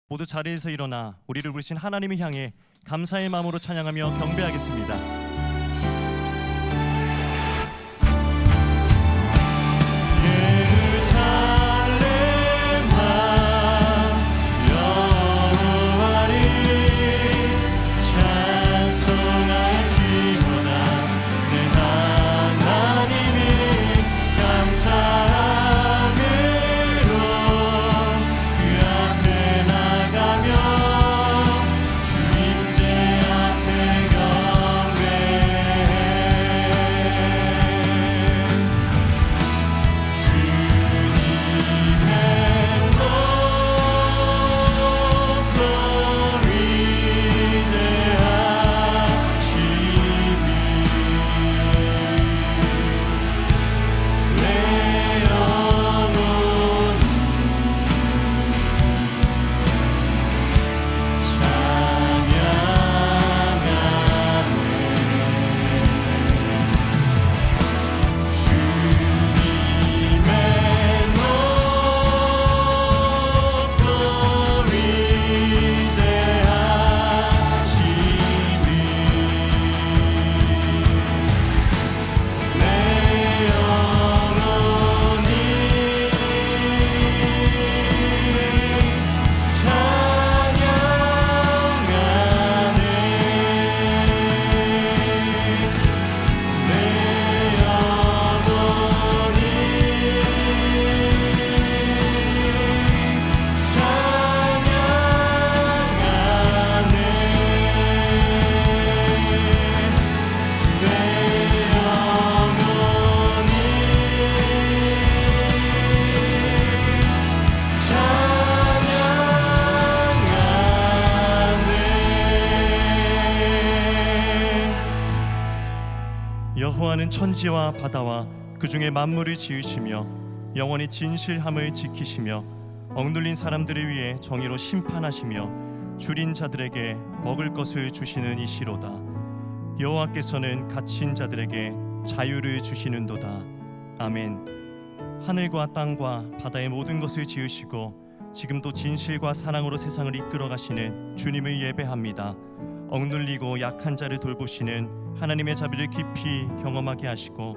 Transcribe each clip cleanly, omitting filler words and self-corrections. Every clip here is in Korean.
모두 자리에서 일어나 우리를 부르신 하나님을 향해 감사의 마음으로 찬양하며 경배하겠습니다. 여호와는 천지와 바다와 그 중에 만물을 지으시며 영원히 진실함을 지키시며 억눌린 사람들을 위해 정의로 심판하시며 줄인 자들에게 먹을 것을 주시는 이시로다. 여호와께서는 갇힌 자들에게 자유를 주시는도다. 아멘. 하늘과 땅과 바다의 모든 것을 지으시고 지금도 진실과 사랑으로 세상을 이끌어 가시는 주님을 예배합니다. 억눌리고 약한 자를 돌보시는 하나님의 자비를 깊이 경험하게 하시고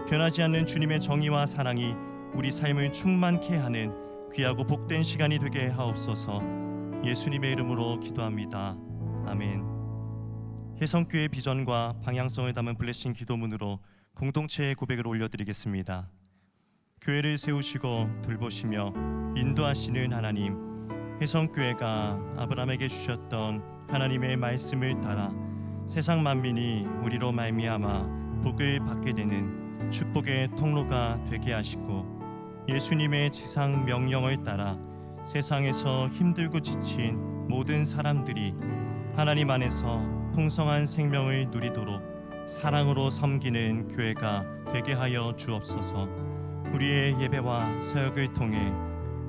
변하지 않는 주님의 정의와 사랑이 우리 삶을 충만케 하는 귀하고 복된 시간이 되게 하옵소서. 예수님의 이름으로 기도합니다. 아멘. 혜성교회 비전과 방향성을 담은 블레싱 기도문으로 공동체의 고백을 올려드리겠습니다. 교회를 세우시고 돌보시며 인도하시는 하나님, 혜성교회가 아브라함에게 주셨던 하나님의 말씀을 따라 세상 만민이 우리로 말미암아 복을 받게 되는 축복의 통로가 되게 하시고 예수님의 지상 명령을 따라 세상에서 힘들고 지친 모든 사람들이 하나님 안에서 풍성한 생명을 누리도록 사랑으로 섬기는 교회가 되게 하여 주옵소서. 우리의 예배와 사역을 통해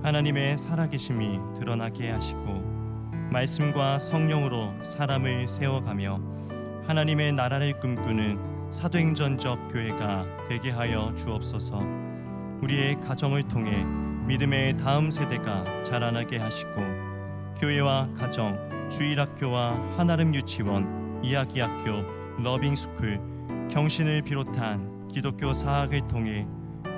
하나님의 살아계심이 드러나게 하시고 말씀과 성령으로 사람을 세워가며 하나님의 나라를 꿈꾸는 사도행전적 교회가 되게 하여 주옵소서. 우리의 가정을 통해 믿음의 다음 세대가 자라나게 하시고 교회와 가정, 주일학교와 한아름 유치원, 이야기학교, 러빙스쿨, 경신을 비롯한 기독교 사학을 통해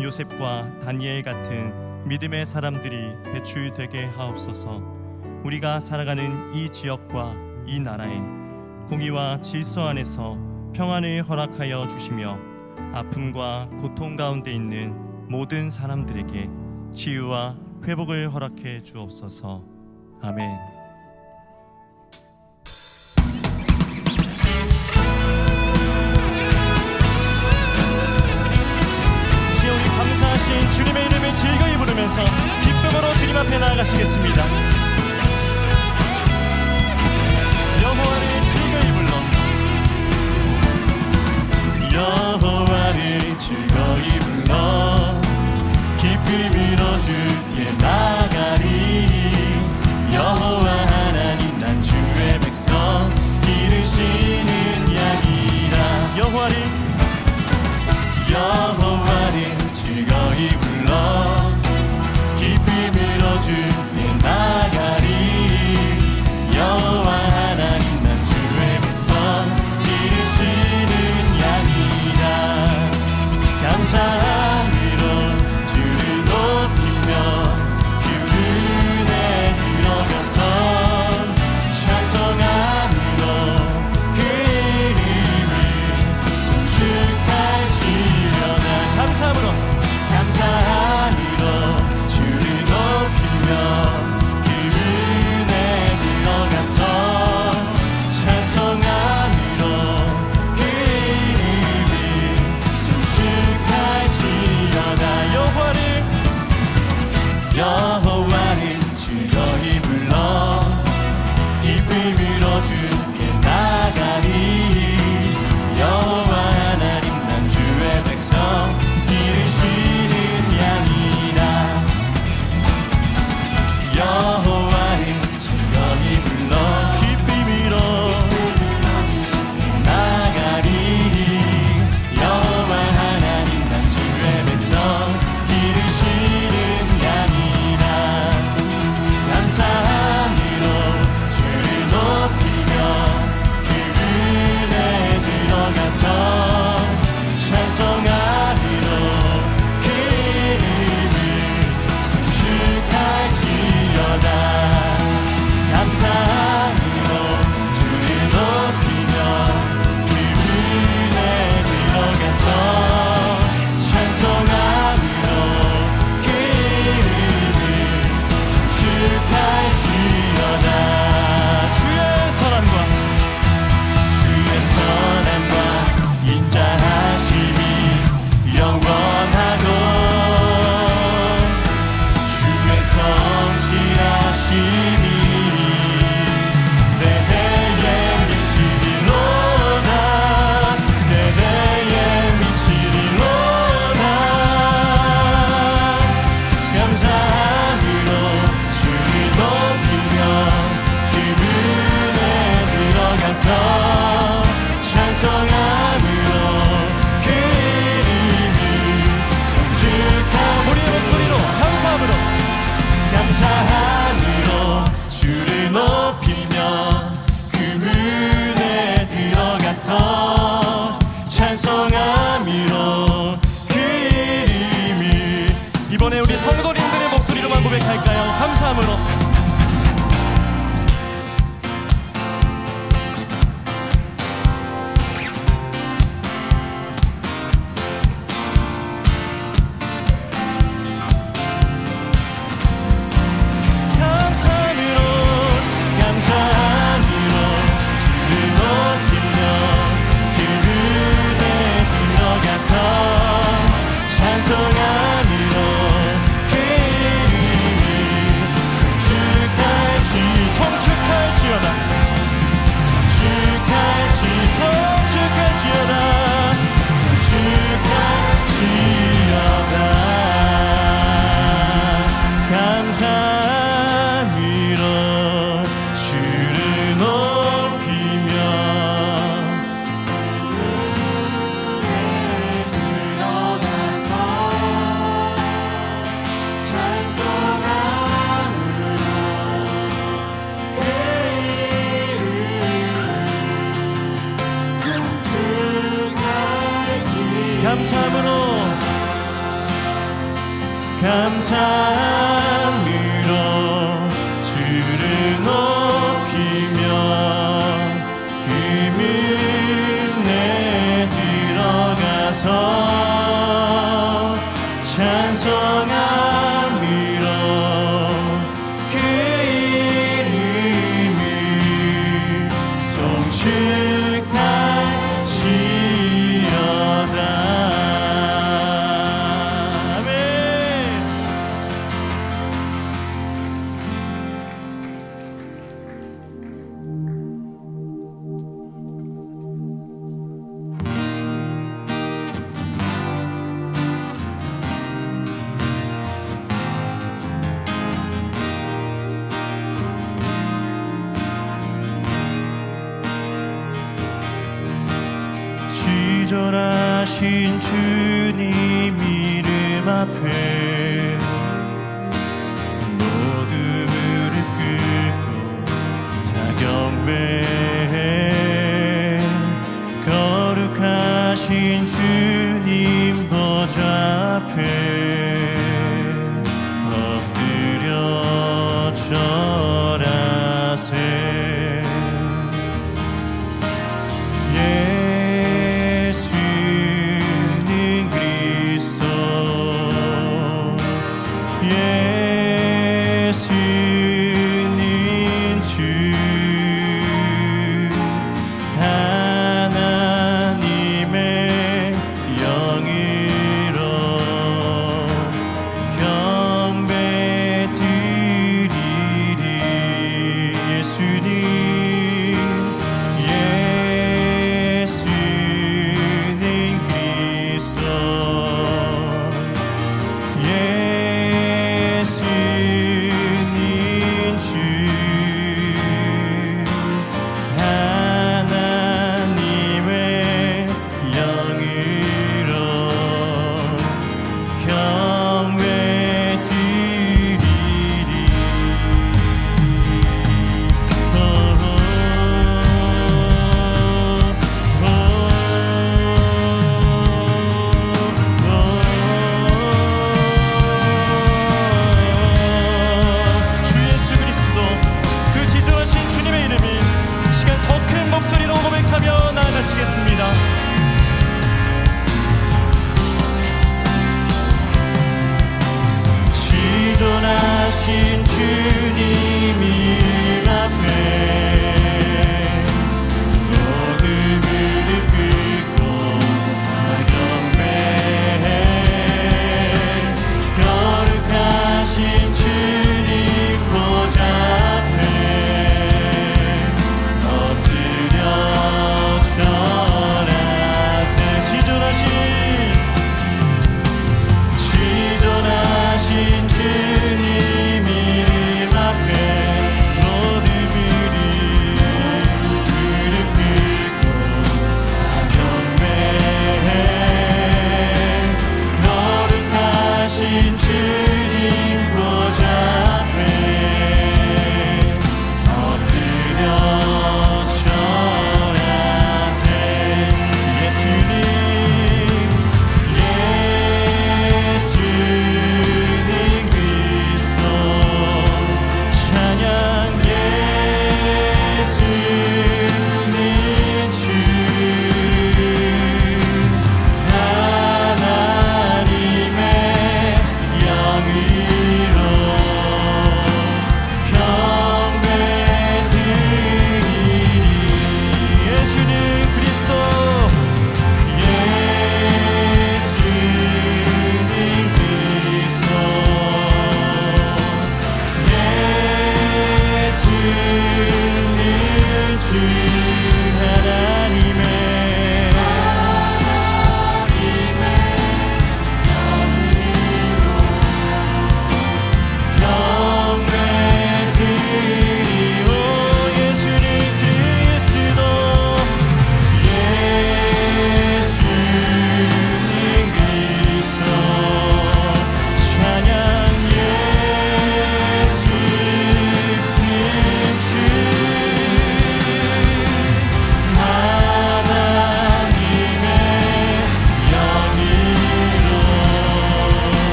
요셉과 다니엘 같은 믿음의 사람들이 배출되게 하옵소서. 우리가 살아가는 이 지역과 이 나라에 공의와 질서 안에서 평안을 허락하여 주시며 아픔과 고통 가운데 있는 모든 사람들에게 치유와 회복을 허락해 주옵소서. 아멘. 이제 우리 감사하신 주님의 이름을 즐거이 부르면서 기쁨으로 주님 앞에 나아가시겠습니다. 여호와를 즐거이 불러 여호와를 즐거이 불러 깊이 빌어주께 나가리. 여호와 하나님 난 주의 백성 기르시는 양이라. 여호와를 즐거이 불러 깊이 빌어주께 나가리. 감사함으로 주를 높이며 그문에 들어가서 찬송함으로 그 이름을 송축하시어다. 아멘. 지존하신 주님 이름 앞에 모두 무릎 꿇고 다 경배해. 거룩하신 주님 보좌 앞에 엎드려 절하세. 예수는 그리스도, 예수는 주.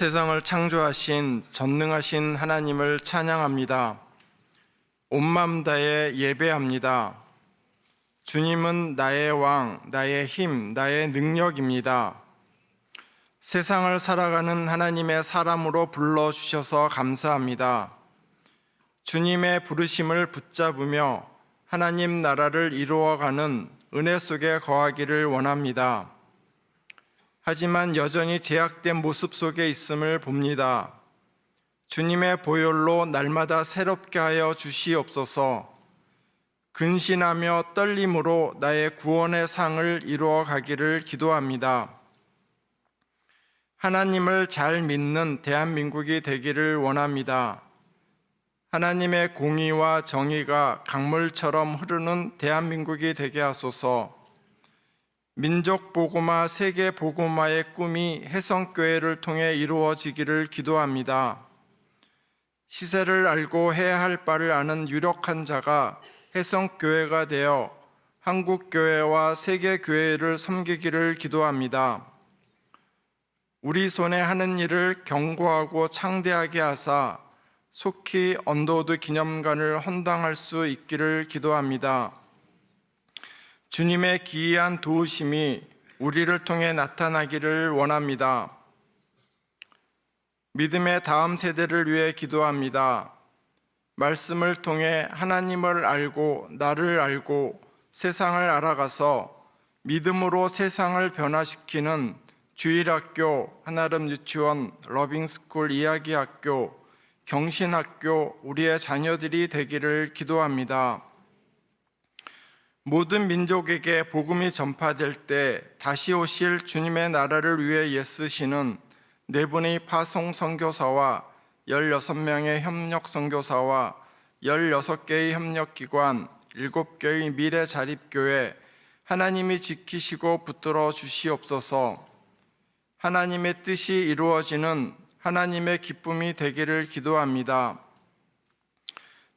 세상을 창조하신 전능하신 하나님을 찬양합니다. 온 마음 다해 예배합니다. 주님은 나의 왕, 나의 힘, 나의 능력입니다. 세상을 살아가는 하나님의 사람으로 불러주셔서 감사합니다. 주님의 부르심을 붙잡으며 하나님 나라를 이루어가는 은혜 속에 거하기를 원합니다. 하지만 여전히 제약된 모습 속에 있음을 봅니다. 주님의 보혈로 날마다 새롭게 하여 주시옵소서. 근신하며 떨림으로 나의 구원의 상을 이루어 가기를 기도합니다. 하나님을 잘 믿는 대한민국이 되기를 원합니다. 하나님의 공의와 정의가 강물처럼 흐르는 대한민국이 되게 하소서. 민족 복음화, 세계 복음화의 꿈이 혜성교회를 통해 이루어지기를 기도합니다. 시세를 알고 해야 할 바를 아는 유력한 자가 혜성교회가 되어 한국교회와 세계교회를 섬기기를 기도합니다. 우리 손에 하는 일을 견고하고 창대하게 하사 속히 언더우드 기념관을 헌당할 수 있기를 기도합니다. 주님의 기이한 도우심이 우리를 통해 나타나기를 원합니다. 믿음의 다음 세대를 위해 기도합니다. 말씀을 통해 하나님을 알고 나를 알고 세상을 알아가서 믿음으로 세상을 변화시키는 주일학교, 한아름 유치원, 러빙스쿨 이야기학교, 경신학교 우리의 자녀들이 되기를 기도합니다. 모든 민족에게 복음이 전파될 때 다시 오실 주님의 나라를 위해 애쓰시는 4분의 파송 선교사와 16명의 협력 선교사와 16개의 협력기관, 7개의 미래 자립교회 하나님이 지키시고 붙들어 주시옵소서. 하나님의 뜻이 이루어지는 하나님의 기쁨이 되기를 기도합니다.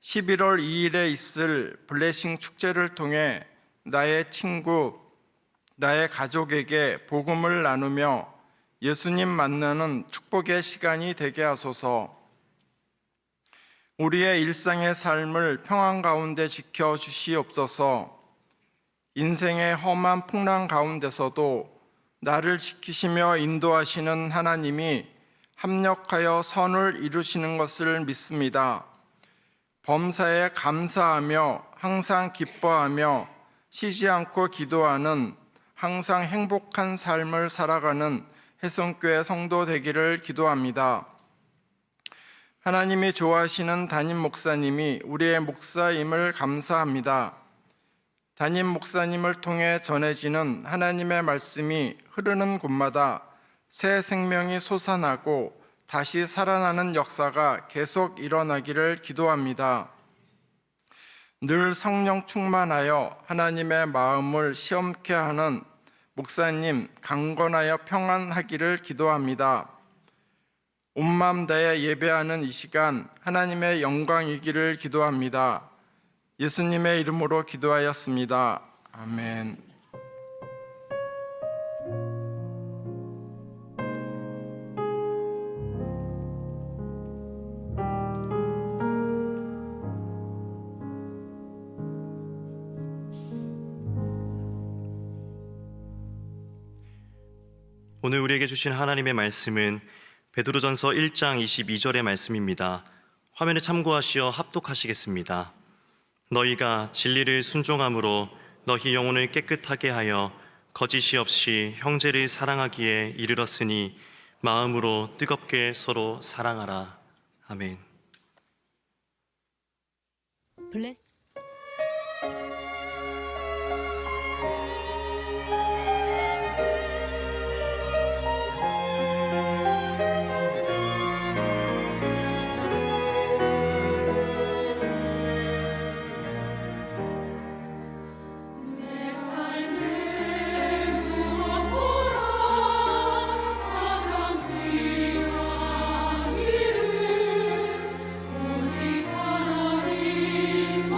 11월 2일에 있을 블레싱 축제를 통해 나의 친구, 나의 가족에게 복음을 나누며 예수님 만나는 축복의 시간이 되게 하소서. 우리의 일상의 삶을 평안 가운데 지켜주시옵소서. 인생의 험한 풍랑 가운데서도 나를 지키시며 인도하시는 하나님이 합력하여 선을 이루시는 것을 믿습니다. 범사에 감사하며 항상 기뻐하며 쉬지 않고 기도하는 항상 행복한 삶을 살아가는 혜성교회 성도 되기를 기도합니다. 하나님이 좋아하시는 담임 목사님이 우리의 목사임을 감사합니다. 담임 목사님을 통해 전해지는 하나님의 말씀이 흐르는 곳마다 새 생명이 솟아나고 다시 살아나는 역사가 계속 일어나기를 기도합니다. 늘 성령 충만하여 하나님의 마음을 시험케 하는 목사님 강건하여 평안하기를 기도합니다. 온 마음 다해 예배하는 이 시간 하나님의 영광이기를 기도합니다. 예수님의 이름으로 기도하였습니다. 아멘. 오늘 우리에게 주신 하나님의 말씀은 베드로전서 1장 22절의 말씀입니다. 화면에 참고하시어 합독하시겠습니다. 너희가 진리를 순종함으로 너희 영혼을 깨끗하게 하여 거짓이 없이 형제를 사랑하기에 이르렀으니 마음으로 뜨겁게 서로 사랑하라. 아멘. 블레스. 오직 하나님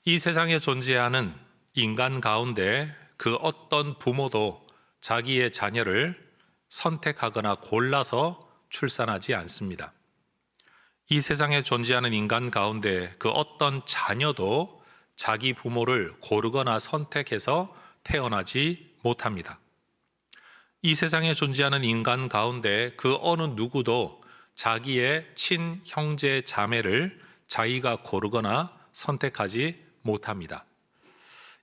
이 세상에 존재하는 인간 가운데 그 어떤 부모도 자기의 자녀를 선택하거나 골라서 출산하지 않습니다. 이 세상에 존재하는 인간 가운데 그 어떤 자녀도 자기 부모를 고르거나 선택해서 태어나지 못합니다. 이 세상에 존재하는 인간 가운데 그 어느 누구도 자기의 친형제 자매를 자기가 고르거나 선택하지 못합니다.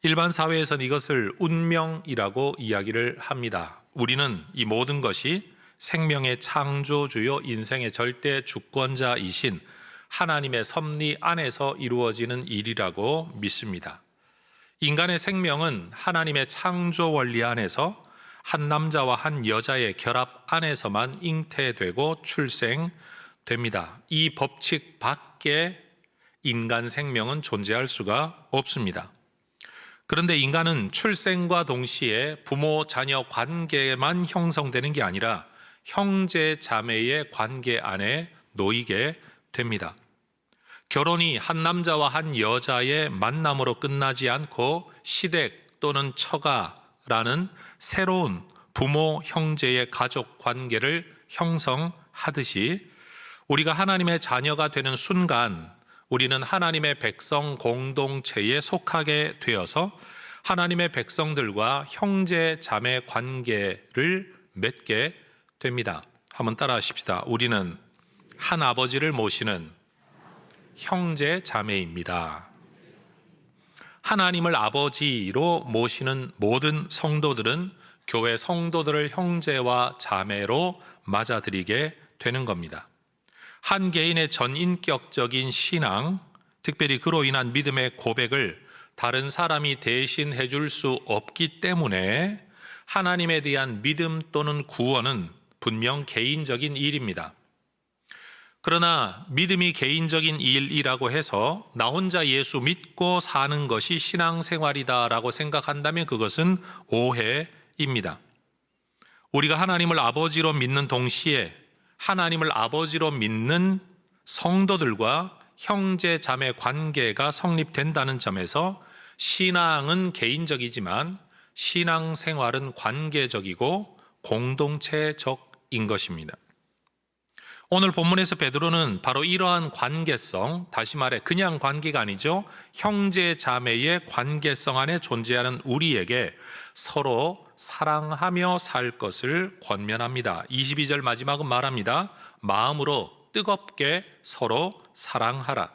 일반 사회에서는 이것을 운명이라고 이야기를 합니다. 우리는 이 모든 것이 생명의 창조주요 인생의 절대 주권자이신 하나님의 섭리 안에서 이루어지는 일이라고 믿습니다. 인간의 생명은 하나님의 창조 원리 안에서 한 남자와 한 여자의 결합 안에서만 잉태되고 출생됩니다. 이 법칙 밖에 인간 생명은 존재할 수가 없습니다. 그런데 인간은 출생과 동시에 부모 자녀 관계만 형성되는 게 아니라 형제 자매의 관계 안에 놓이게 됩니다. 결혼이 한 남자와 한 여자의 만남으로 끝나지 않고 시댁 또는 처가라는 새로운 부모 형제의 가족 관계를 형성하듯이 우리가 하나님의 자녀가 되는 순간 우리는 하나님의 백성 공동체에 속하게 되어서 하나님의 백성들과 형제 자매 관계를 맺게 됩니다. 한번 따라 하십시다. 우리는 한 아버지를 모시는 형제 자매입니다. 하나님을 아버지로 모시는 모든 성도들은 교회 성도들을 형제와 자매로 맞아들이게 되는 겁니다. 한 개인의 전인격적인 신앙, 특별히 그로 인한 믿음의 고백을 다른 사람이 대신 해줄 수 없기 때문에 하나님에 대한 믿음 또는 구원은 분명 개인적인 일입니다. 그러나 믿음이 개인적인 일이라고 해서 나 혼자 예수 믿고 사는 것이 신앙생활이다라고 생각한다면 그것은 오해입니다. 우리가 하나님을 아버지로 믿는 동시에 하나님을 아버지로 믿는 성도들과 형제 자매 관계가 성립된다는 점에서 신앙은 개인적이지만 신앙생활은 관계적이고 공동체적인 것입니다. 오늘 본문에서 베드로는 바로 이러한 관계성, 다시 말해 그냥 관계가 아니죠. 형제 자매의 관계성 안에 존재하는 우리에게 서로 사랑하며 살 것을 권면합니다. 22절 마지막은 말합니다. 마음으로 뜨겁게 서로 사랑하라.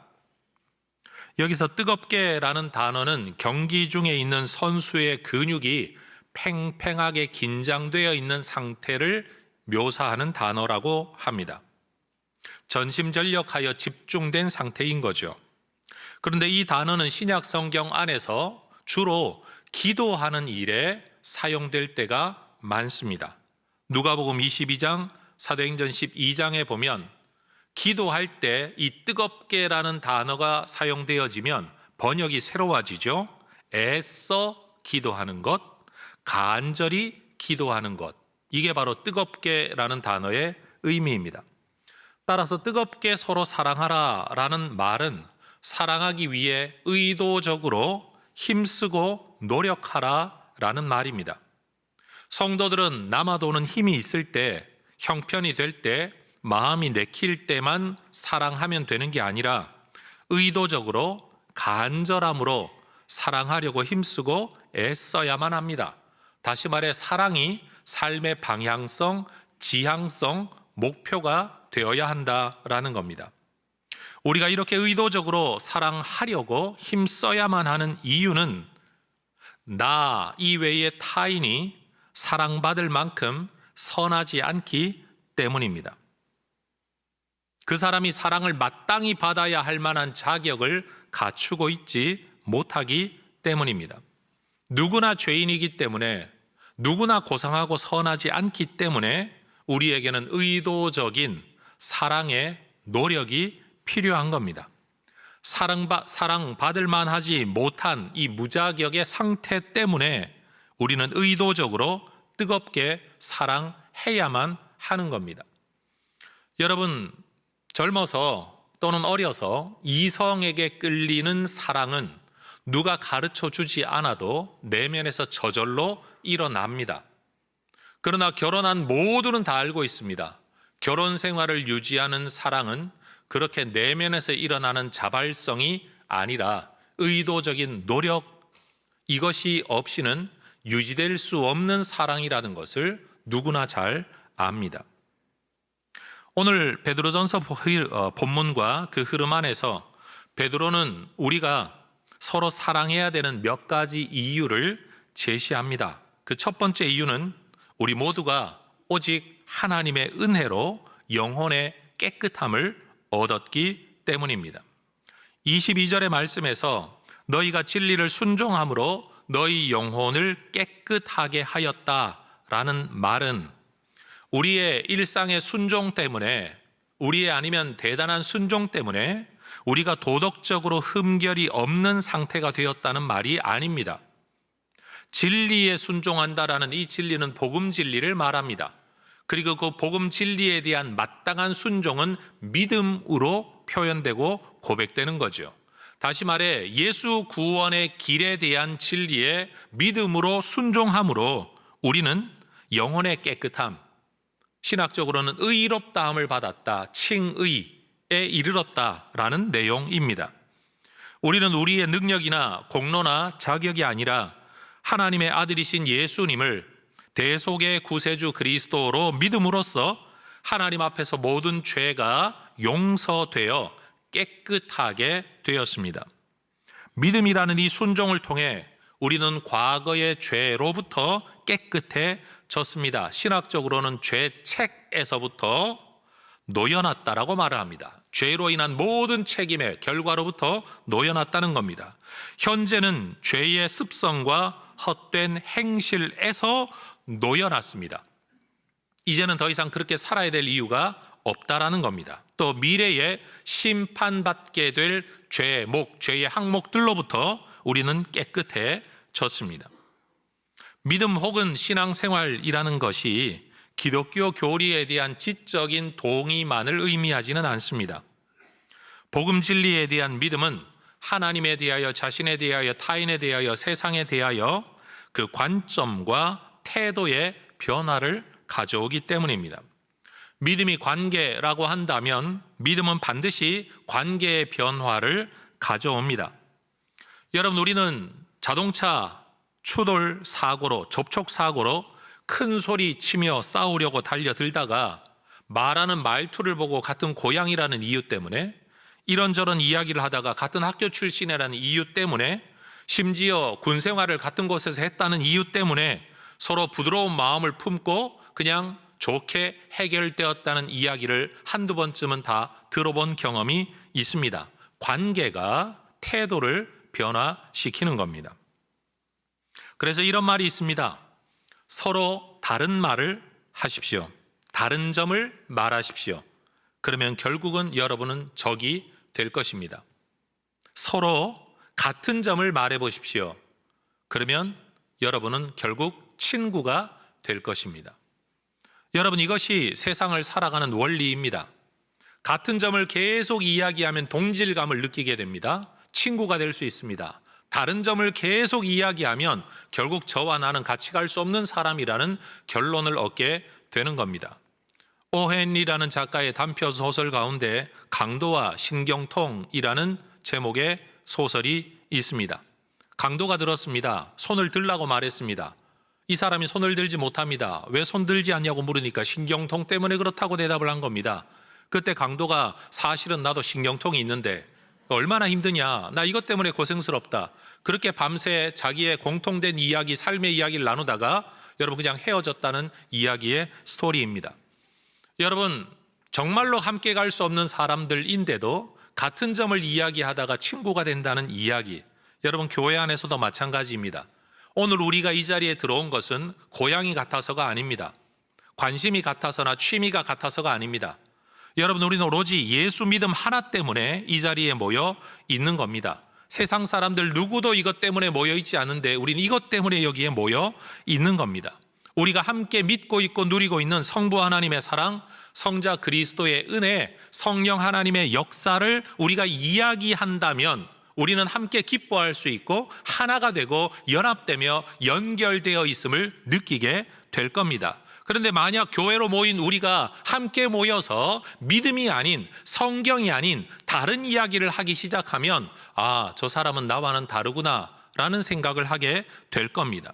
여기서 뜨겁게라는 단어는 경기 중에 있는 선수의 근육이 팽팽하게 긴장되어 있는 상태를 묘사하는 단어라고 합니다. 전심전력하여 집중된 상태인 거죠. 그런데 이 단어는 신약 성경 안에서 주로 기도하는 일에 사용될 때가 많습니다. 누가복음 22장, 사도행전 12장에 보면 기도할 때 이 뜨겁게라는 단어가 사용되어지면 번역이 새로워지죠. 애써 기도하는 것, 간절히 기도하는 것, 이게 바로 뜨겁게라는 단어의 의미입니다. 따라서 뜨겁게 서로 사랑하라 라는 말은 사랑하기 위해 의도적으로 힘쓰고 노력하라 라는 말입니다. 성도들은 남아도는 힘이 있을 때, 형편이 될 때, 마음이 내킬 때만 사랑하면 되는 게 아니라 의도적으로 간절함으로 사랑하려고 힘쓰고 애써야만 합니다. 다시 말해 사랑이 삶의 방향성, 지향성, 목표가 되어야 한다라는 겁니다. 우리가 이렇게 의도적으로 사랑하려고 힘써야만 하는 이유는 나 이외의 타인이 사랑받을 만큼 선하지 않기 때문입니다. 그 사람이 사랑을 마땅히 받아야 할 만한 자격을 갖추고 있지 못하기 때문입니다. 누구나 죄인이기 때문에, 누구나 고상하고 선하지 않기 때문에 우리에게는 의도적인 사랑의 노력이 필요한 겁니다. 사랑받을 만하지 못한 이 무자격의 상태 때문에 우리는 의도적으로 뜨겁게 사랑해야만 하는 겁니다. 여러분, 젊어서 또는 어려서 이성에게 끌리는 사랑은 누가 가르쳐 주지 않아도 내면에서 저절로 일어납니다. 그러나 결혼한 모두는 다 알고 있습니다. 결혼 생활을 유지하는 사랑은 그렇게 내면에서 일어나는 자발성이 아니라 의도적인 노력, 이것이 없이는 유지될 수 없는 사랑이라는 것을 누구나 잘 압니다. 오늘 베드로전서 본문과 그 흐름 안에서 베드로는 우리가 서로 사랑해야 되는 몇 가지 이유를 제시합니다. 그 첫 번째 이유는 우리 모두가 오직 하나님의 은혜로 영혼의 깨끗함을 얻었기 때문입니다. 22절의 말씀에서 너희가 진리를 순종함으로 너희 영혼을 깨끗하게 하였다라는 말은 우리의 일상의 순종 때문에, 우리의 아니면 대단한 순종 때문에 우리가 도덕적으로 흠결이 없는 상태가 되었다는 말이 아닙니다. 진리에 순종한다라는 이 진리는 복음 진리를 말합니다. 그리고 그 복음 진리에 대한 마땅한 순종은 믿음으로 표현되고 고백되는 거죠. 다시 말해 예수 구원의 길에 대한 진리에 믿음으로 순종함으로 우리는 영혼의 깨끗함, 신학적으로는 의롭다함을 받았다, 칭의에 이르렀다라는 내용입니다. 우리는 우리의 능력이나 공로나 자격이 아니라 하나님의 아들이신 예수님을 대속의 구세주 그리스도로 믿음으로써 하나님 앞에서 모든 죄가 용서되어 깨끗하게 되었습니다. 믿음이라는 이 순종을 통해 우리는 과거의 죄로부터 깨끗해졌습니다. 신학적으로는 죄책에서부터 놓여놨다라고 말을 합니다. 죄로 인한 모든 책임의 결과로부터 놓여놨다는 겁니다. 현재는 죄의 습성과 헛된 행실에서 놓여놨습니다. 이제는 더 이상 그렇게 살아야 될 이유가 없다라는 겁니다. 또 미래에 심판받게 될 죄의 항목들로부터 우리는 깨끗해졌습니다. 믿음 혹은 신앙생활이라는 것이 기독교 교리에 대한 지적인 동의만을 의미하지는 않습니다. 복음 진리에 대한 믿음은 하나님에 대하여, 자신에 대하여, 타인에 대하여, 세상에 대하여 그 관점과 태도의 변화를 가져오기 때문입니다. 믿음이 관계라고 한다면 믿음은 반드시 관계의 변화를 가져옵니다. 여러분, 우리는 자동차 추돌 사고로, 접촉 사고로 큰 소리 치며 싸우려고 달려들다가 말하는 말투를 보고 같은 고향이라는 이유 때문에, 이런저런 이야기를 하다가 같은 학교 출신이라는 이유 때문에, 심지어 군 생활을 같은 곳에서 했다는 이유 때문에 서로 부드러운 마음을 품고 그냥 좋게 해결되었다는 이야기를 한두 번쯤은 다 들어본 경험이 있습니다. 관계가 태도를 변화시키는 겁니다. 그래서 이런 말이 있습니다. 서로 다른 말을 하십시오. 다른 점을 말하십시오. 그러면 결국은 여러분은 적이 될 것입니다. 서로 같은 점을 말해 보십시오. 그러면 여러분은 결국 친구가 될 것입니다. 여러분, 이것이 세상을 살아가는 원리입니다. 같은 점을 계속 이야기하면 동질감을 느끼게 됩니다. 친구가 될 수 있습니다. 다른 점을 계속 이야기하면 결국 저와 나는 같이 갈 수 없는 사람이라는 결론을 얻게 되는 겁니다. 오헨리라는 작가의 단편 소설 가운데 강도와 신경통이라는 제목의 소설이 있습니다. 강도가 들었습니다. 손을 들라고 말했습니다. 이 사람이 손을 들지 못합니다. 왜 손 들지 않냐고 물으니까 신경통 때문에 그렇다고 대답을 한 겁니다. 그때 강도가 사실은 나도 신경통이 있는데 얼마나 힘드냐, 나 이것 때문에 고생스럽다, 그렇게 밤새 자기의 공통된 이야기, 삶의 이야기를 나누다가 여러분 그냥 헤어졌다는 이야기의 스토리입니다. 여러분, 정말로 함께 갈 수 없는 사람들인데도 같은 점을 이야기하다가 친구가 된다는 이야기, 여러분 교회 안에서도 마찬가지입니다. 오늘 우리가 이 자리에 들어온 것은 고향이 같아서가 아닙니다. 관심이 같아서나 취미가 같아서가 아닙니다. 여러분, 우리는 오로지 예수 믿음 하나 때문에 이 자리에 모여 있는 겁니다. 세상 사람들 누구도 이것 때문에 모여 있지 않은데 우리는 이것 때문에 여기에 모여 있는 겁니다. 우리가 함께 믿고 있고 누리고 있는 성부 하나님의 사랑, 성자 그리스도의 은혜, 성령 하나님의 역사를 우리가 이야기한다면 우리는 함께 기뻐할 수 있고 하나가 되고 연합되며 연결되어 있음을 느끼게 될 겁니다. 그런데 만약 교회로 모인 우리가 함께 모여서 믿음이 아닌, 성경이 아닌 다른 이야기를 하기 시작하면 저 사람은 나와는 다르구나 라는 생각을 하게 될 겁니다.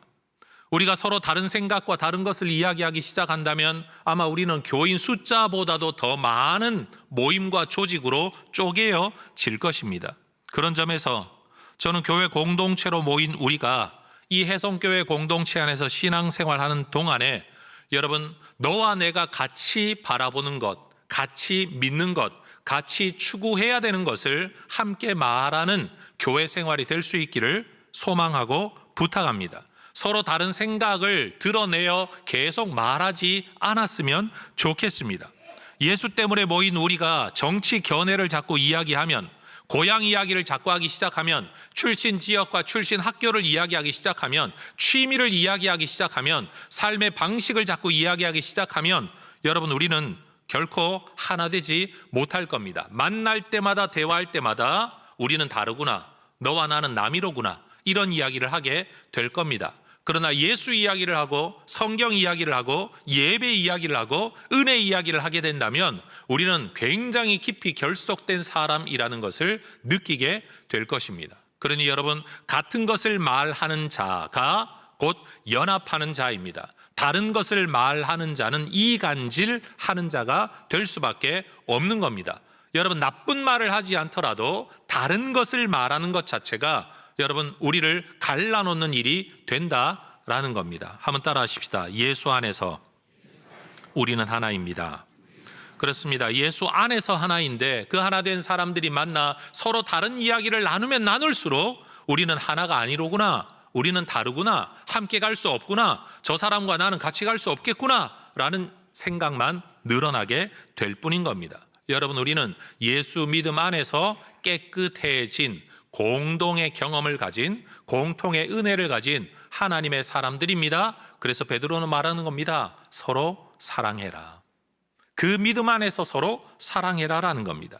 우리가 서로 다른 생각과 다른 것을 이야기하기 시작한다면 아마 우리는 교인 숫자보다도 더 많은 모임과 조직으로 쪼개어질 것입니다. 그런 점에서 저는 교회 공동체로 모인 우리가 이 해성교회 공동체 안에서 신앙생활하는 동안에 여러분, 너와 내가 같이 바라보는 것, 같이 믿는 것, 같이 추구해야 되는 것을 함께 말하는 교회 생활이 될 수 있기를 소망하고 부탁합니다. 서로 다른 생각을 드러내어 계속 말하지 않았으면 좋겠습니다. 예수 때문에 모인 우리가 정치 견해를 자꾸 이야기하면, 고향 이야기를 자꾸 하기 시작하면, 출신 지역과 출신 학교를 이야기하기 시작하면, 취미를 이야기하기 시작하면, 삶의 방식을 자꾸 이야기하기 시작하면 여러분, 우리는 결코 하나 되지 못할 겁니다. 만날 때마다, 대화할 때마다 우리는 다르구나, 너와 나는 남이로구나, 이런 이야기를 하게 될 겁니다. 그러나 예수 이야기를 하고 성경 이야기를 하고 예배 이야기를 하고 은혜 이야기를 하게 된다면 우리는 굉장히 깊이 결속된 사람이라는 것을 느끼게 될 것입니다. 그러니 여러분, 같은 것을 말하는 자가 곧 연합하는 자입니다. 다른 것을 말하는 자는 이간질하는 자가 될 수밖에 없는 겁니다. 여러분, 나쁜 말을 하지 않더라도 다른 것을 말하는 것 자체가 여러분, 우리를 갈라놓는 일이 된다라는 겁니다. 한번 따라 하십시다. 예수 안에서 우리는 하나입니다. 그렇습니다. 예수 안에서 하나인데 그 하나 된 사람들이 만나 서로 다른 이야기를 나누면 나눌수록 우리는 하나가 아니로구나, 우리는 다르구나, 함께 갈 수 없구나, 저 사람과 나는 같이 갈 수 없겠구나 라는 생각만 늘어나게 될 뿐인 겁니다. 여러분, 우리는 예수 믿음 안에서 깨끗해진 공동의 경험을 가진, 공통의 은혜를 가진 하나님의 사람들입니다. 그래서 베드로는 말하는 겁니다. 서로 사랑해라. 그 믿음 안에서 서로 사랑해라라는 겁니다.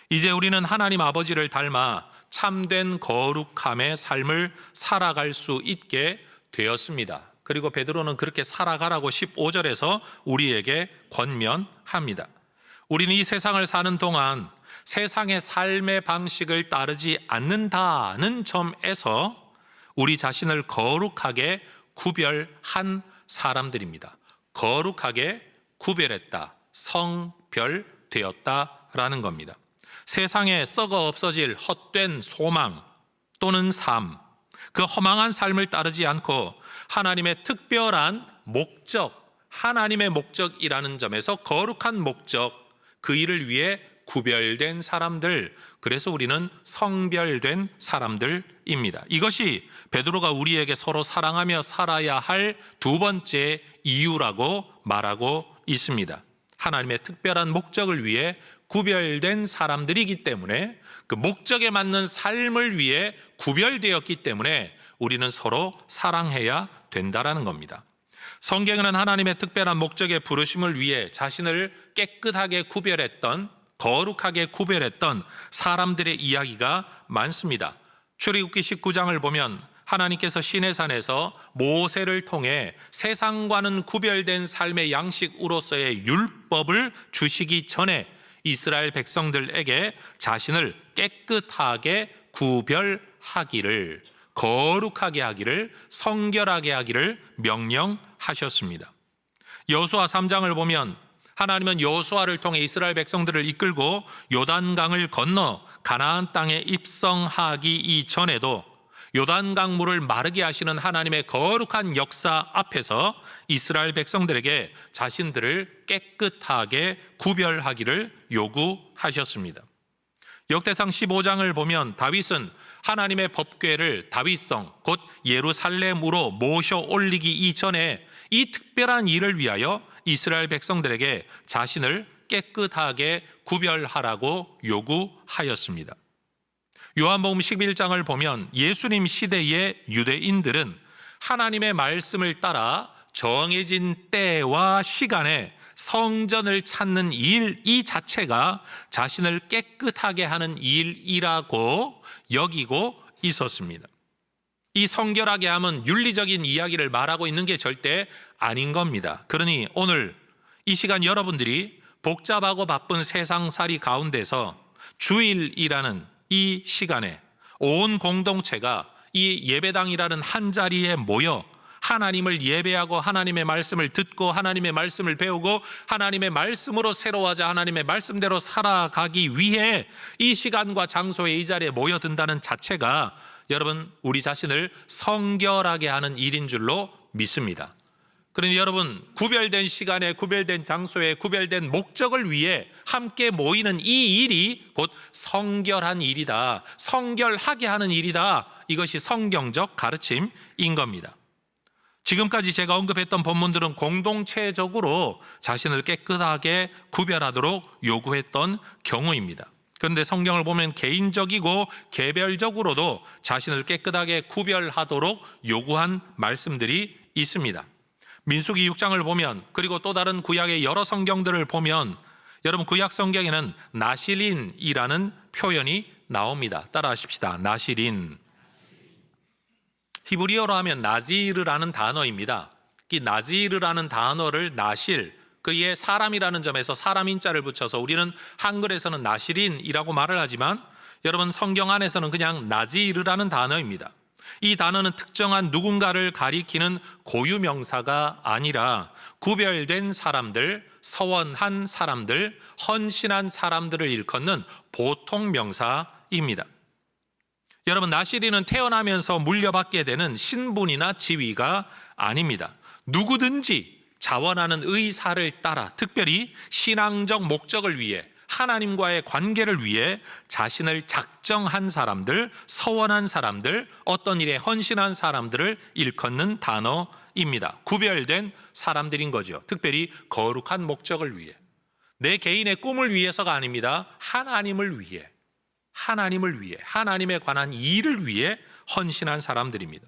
이제 우리는 하나님 아버지를 닮아 참된 거룩함의 삶을 살아갈 수 있게 되었습니다. 그리고 베드로는 그렇게 살아가라고 15절에서 우리에게 권면합니다. 우리는 이 세상을 사는 동안 세상의 삶의 방식을 따르지 않는다는 점에서 우리 자신을 거룩하게 구별한 사람들입니다. 거룩하게 구별했다, 성별되었다라는 겁니다. 세상에 썩어 없어질 헛된 소망 또는 삶, 그 허망한 삶을 따르지 않고 하나님의 특별한 목적, 하나님의 목적이라는 점에서 거룩한 목적, 그 일을 위해 구별된 사람들, 그래서 우리는 성별된 사람들입니다. 이것이 베드로가 우리에게 서로 사랑하며 살아야 할 두 번째 이유라고 말하고 있습니다. 하나님의 특별한 목적을 위해 구별된 사람들이기 때문에, 그 목적에 맞는 삶을 위해 구별되었기 때문에 우리는 서로 사랑해야 된다라는 겁니다. 성경에는 하나님의 특별한 목적의 부르심을 위해 자신을 깨끗하게 구별했던, 거룩하게 구별했던 사람들의 이야기가 많습니다. 출애굽기 19장을 보면 하나님께서 시내산에서 모세를 통해 세상과는 구별된 삶의 양식으로서의 율법을 주시기 전에 이스라엘 백성들에게 자신을 깨끗하게 구별하기를, 거룩하게 하기를, 성결하게 하기를 명령하셨습니다. 여호수아 3장을 보면 하나님은 여호수아를 통해 이스라엘 백성들을 이끌고 요단강을 건너 가나안 땅에 입성하기 이전에도 요단강 물을 마르게 하시는 하나님의 거룩한 역사 앞에서 이스라엘 백성들에게 자신들을 깨끗하게 구별하기를 요구하셨습니다. 역대상 15장을 보면 다윗은 하나님의 법궤를 다윗성 곧 예루살렘으로 모셔 올리기 이전에 이 특별한 일을 위하여 이스라엘 백성들에게 자신을 깨끗하게 구별하라고 요구하였습니다. 요한복음 11장을 보면 예수님 시대의 유대인들은 하나님의 말씀을 따라 정해진 때와 시간에 성전을 찾는 일 이 자체가 자신을 깨끗하게 하는 일이라고 여기고 있었습니다. 이 성결하게 함은 윤리적인 이야기를 말하고 있는 게 절대 아닌 겁니다. 그러니 오늘 이 시간 여러분들이 복잡하고 바쁜 세상살이 가운데서 주일이라는 이 시간에 온 공동체가 이 예배당이라는 한 자리에 모여 하나님을 예배하고 하나님의 말씀을 듣고 하나님의 말씀을 배우고 하나님의 말씀으로 새로워져 하나님의 말씀대로 살아가기 위해 이 시간과 장소에 이 자리에 모여든다는 자체가 여러분 우리 자신을 성결하게 하는 일인 줄로 믿습니다. 그러니 여러분 구별된 시간에 구별된 장소에 구별된 목적을 위해 함께 모이는 이 일이 곧 성결한 일이다. 성결하게 하는 일이다. 이것이 성경적 가르침인 겁니다. 지금까지 제가 언급했던 본문들은 공동체적으로 자신을 깨끗하게 구별하도록 요구했던 경우입니다. 그런데 성경을 보면 개인적이고 개별적으로도 자신을 깨끗하게 구별하도록 요구한 말씀들이 있습니다. 민수기 6장을 보면 그리고 또 다른 구약의 여러 성경들을 보면 여러분 구약 성경에는 나실인이라는 표현이 나옵니다. 따라하십시다. 나실인. 히브리어로 하면 나지르라는 단어입니다. 이 나지르라는 단어를 나실, 그의 사람이라는 점에서 사람 인자를 붙여서 우리는 한글에서는 나실인이라고 말을 하지만 여러분 성경 안에서는 그냥 나지르라는 단어입니다. 이 단어는 특정한 누군가를 가리키는 고유명사가 아니라 구별된 사람들, 서원한 사람들, 헌신한 사람들을 일컫는 보통명사입니다. 여러분 나실인은 태어나면서 물려받게 되는 신분이나 지위가 아닙니다. 누구든지 자원하는 의사를 따라 특별히 신앙적 목적을 위해 하나님과의 관계를 위해 자신을 작정한 사람들, 서원한 사람들, 어떤 일에 헌신한 사람들을 일컫는 단어입니다. 구별된 사람들인 거죠. 특별히 거룩한 목적을 위해, 내 개인의 꿈을 위해서가 아닙니다. 하나님을 위해, 하나님에 관한 일을 위해 헌신한 사람들입니다.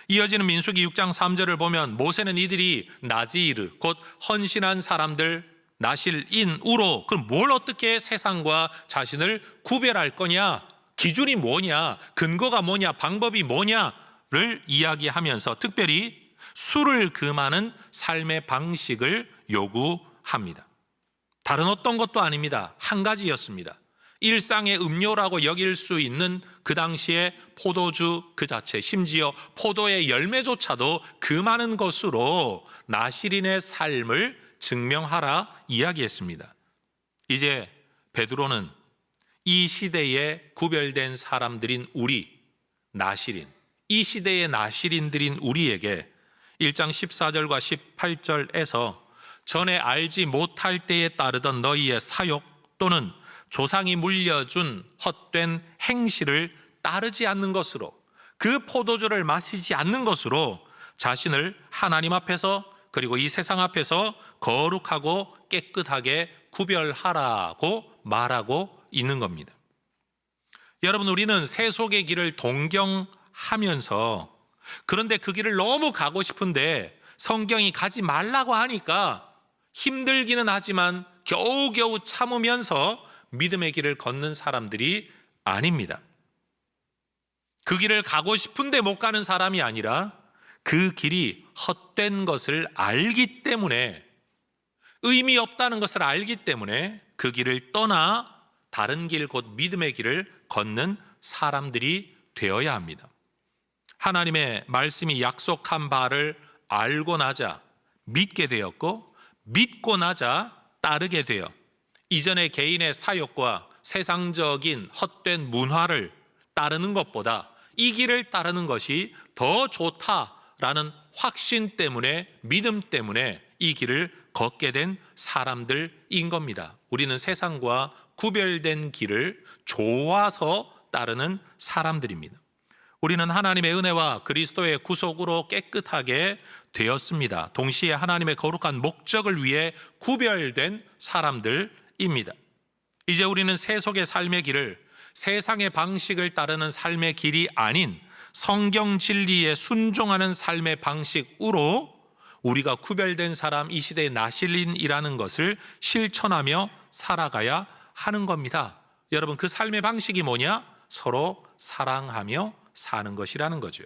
이어지는 민수기 6장 3절을 보면 모세는 이들이 나지르 곧 헌신한 사람들 나실인으로 그럼 뭘 어떻게 세상과 자신을 구별할 거냐, 기준이 뭐냐, 근거가 뭐냐, 방법이 뭐냐를 이야기하면서 특별히 술을 금하는 삶의 방식을 요구합니다. 다른 어떤 것도 아닙니다. 한 가지였습니다. 일상의 음료라고 여길 수 있는 그 당시에 포도주 그 자체, 심지어 포도의 열매조차도 금하는 것으로 나실인의 삶을 증명하라 이야기했습니다. 이제 베드로는 이 시대에 구별된 사람들인 우리, 나실인, 이 시대의 나실인들인 우리에게 1장 14절과 18절에서 전에 알지 못할 때에 따르던 너희의 사욕 또는 조상이 물려준 헛된 행실을 따르지 않는 것으로, 그 포도주를 마시지 않는 것으로 자신을 하나님 앞에서 그리고 이 세상 앞에서 거룩하고 깨끗하게 구별하라고 말하고 있는 겁니다. 여러분 우리는 세속의 길을 동경하면서 그런데 그 길을 너무 가고 싶은데 성경이 가지 말라고 하니까 힘들기는 하지만 겨우겨우 참으면서 믿음의 길을 걷는 사람들이 아닙니다. 그 길을 가고 싶은데 못 가는 사람이 아니라 그 길이 헛된 것을 알기 때문에, 의미 없다는 것을 알기 때문에 그 길을 떠나 다른 길, 곧 믿음의 길을 걷는 사람들이 되어야 합니다. 하나님의 말씀이 약속한 바를 알고 나자 믿게 되었고, 믿고 나자 따르게 되어 이전의 개인의 사욕과 세상적인 헛된 문화를 따르는 것보다 이 길을 따르는 것이 더 좋다라는 확신 때문에, 믿음 때문에 이 길을 걷게 된 사람들인 겁니다. 우리는 세상과 구별된 길을 좋아서 따르는 사람들입니다. 우리는 하나님의 은혜와 그리스도의 구속으로 깨끗하게 되었습니다. 동시에 하나님의 거룩한 목적을 위해 구별된 사람들입니다. 이제 우리는 세속의 삶의 길을, 세상의 방식을 따르는 삶의 길이 아닌 성경 진리에 순종하는 삶의 방식으로 우리가 구별된 사람, 이 시대의 나실린이라는 것을 실천하며 살아가야 하는 겁니다. 여러분, 그 삶의 방식이 뭐냐? 서로 사랑하며 사는 것이라는 거죠.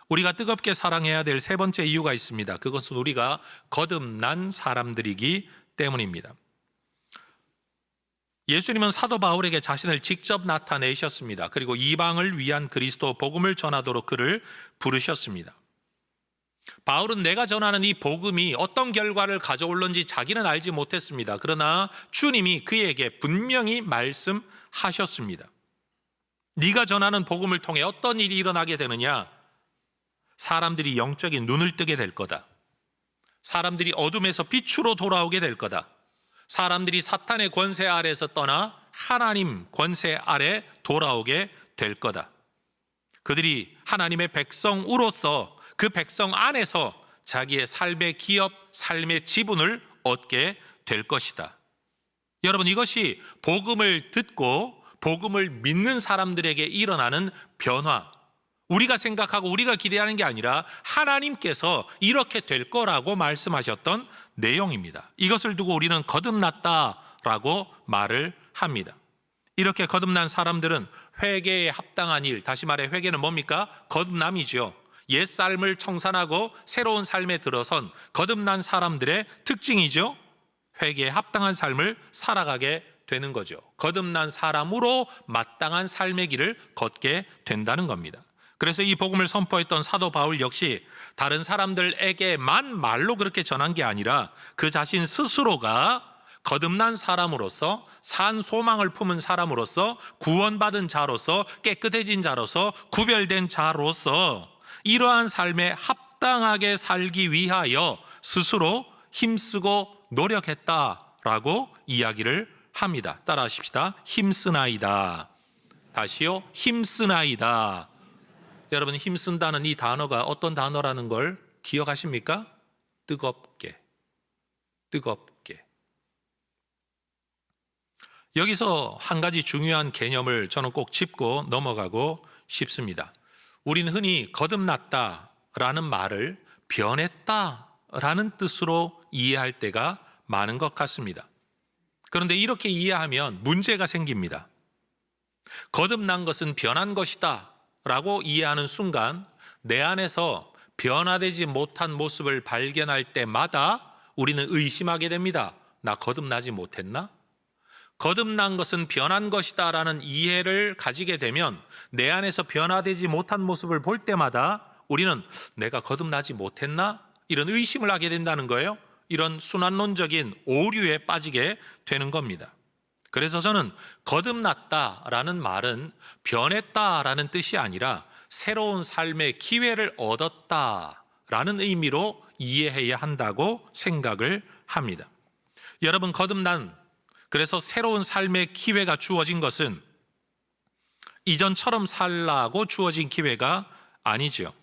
우리가 뜨겁게 사랑해야 될 세 번째 이유가 있습니다. 그것은 우리가 거듭난 사람들이기 때문입니다. 예수님은 사도 바울에게 자신을 직접 나타내셨습니다. 그리고 이방을 위한 그리스도 복음을 전하도록 그를 부르셨습니다. 바울은 내가 전하는 이 복음이 어떤 결과를 가져올는지 자기는 알지 못했습니다. 그러나 주님이 그에게 분명히 말씀하셨습니다. 네가 전하는 복음을 통해 어떤 일이 일어나게 되느냐? 사람들이 영적인 눈을 뜨게 될 거다. 사람들이 어둠에서 빛으로 돌아오게 될 거다. 사람들이 사탄의 권세 아래에서 떠나 하나님 권세 아래 돌아오게 될 거다. 그들이 하나님의 백성으로서 그 백성 안에서 자기의 삶의 기업, 삶의 지분을 얻게 될 것이다. 여러분, 이것이 복음을 듣고 복음을 믿는 사람들에게 일어나는 변화, 우리가 생각하고 우리가 기대하는 게 아니라 하나님께서 이렇게 될 거라고 말씀하셨던 내용입니다. 이것을 두고 우리는 거듭났다라고 말을 합니다. 이렇게 거듭난 사람들은 회개에 합당한 일, 다시 말해 회개는 뭡니까? 거듭남이죠. 옛 삶을 청산하고 새로운 삶에 들어선 거듭난 사람들의 특징이죠. 회개에 합당한 삶을 살아가게 되는 거죠. 거듭난 사람으로 마땅한 삶의 길을 걷게 된다는 겁니다. 그래서 이 복음을 선포했던 사도 바울 역시 다른 사람들에게만 말로 그렇게 전한 게 아니라 그 자신 스스로가 거듭난 사람으로서, 산 소망을 품은 사람으로서, 구원받은 자로서, 깨끗해진 자로서, 구별된 자로서 이러한 삶에 합당하게 살기 위하여 스스로 힘쓰고 노력했다라고 이야기를 합니다. 따라하십시다. 힘쓰나이다. 다시요. 힘쓰나이다. 여러분, 힘쓴다는 이 단어가 어떤 단어라는 걸 기억하십니까? 뜨겁게. 뜨겁게. 여기서 한 가지 중요한 개념을 저는 꼭 짚고 넘어가고 싶습니다. 우리는 흔히 거듭났다라는 말을 변했다라는 뜻으로 이해할 때가 많은 것 같습니다. 그런데 이렇게 이해하면 문제가 생깁니다. 거듭난 것은 변한 것이다 라고 이해하는 순간 내 안에서 변화되지 못한 모습을 발견할 때마다 우리는 의심하게 됩니다. 나 거듭나지 못했나? 거듭난 것은 변한 것이다 라는 이해를 가지게 되면 내 안에서 변화되지 못한 모습을 볼 때마다 우리는 내가 거듭나지 못했나? 이런 의심을 하게 된다는 거예요. 이런 순환론적인 오류에 빠지게 되는 겁니다. 그래서 저는 거듭났다라는 말은 변했다라는 뜻이 아니라 새로운 삶의 기회를 얻었다라는 의미로 이해해야 한다고 생각을 합니다. 여러분, 거듭난, 그래서 새로운 삶의 기회가 주어진 것은 이전처럼 살라고 주어진 기회가 아니죠.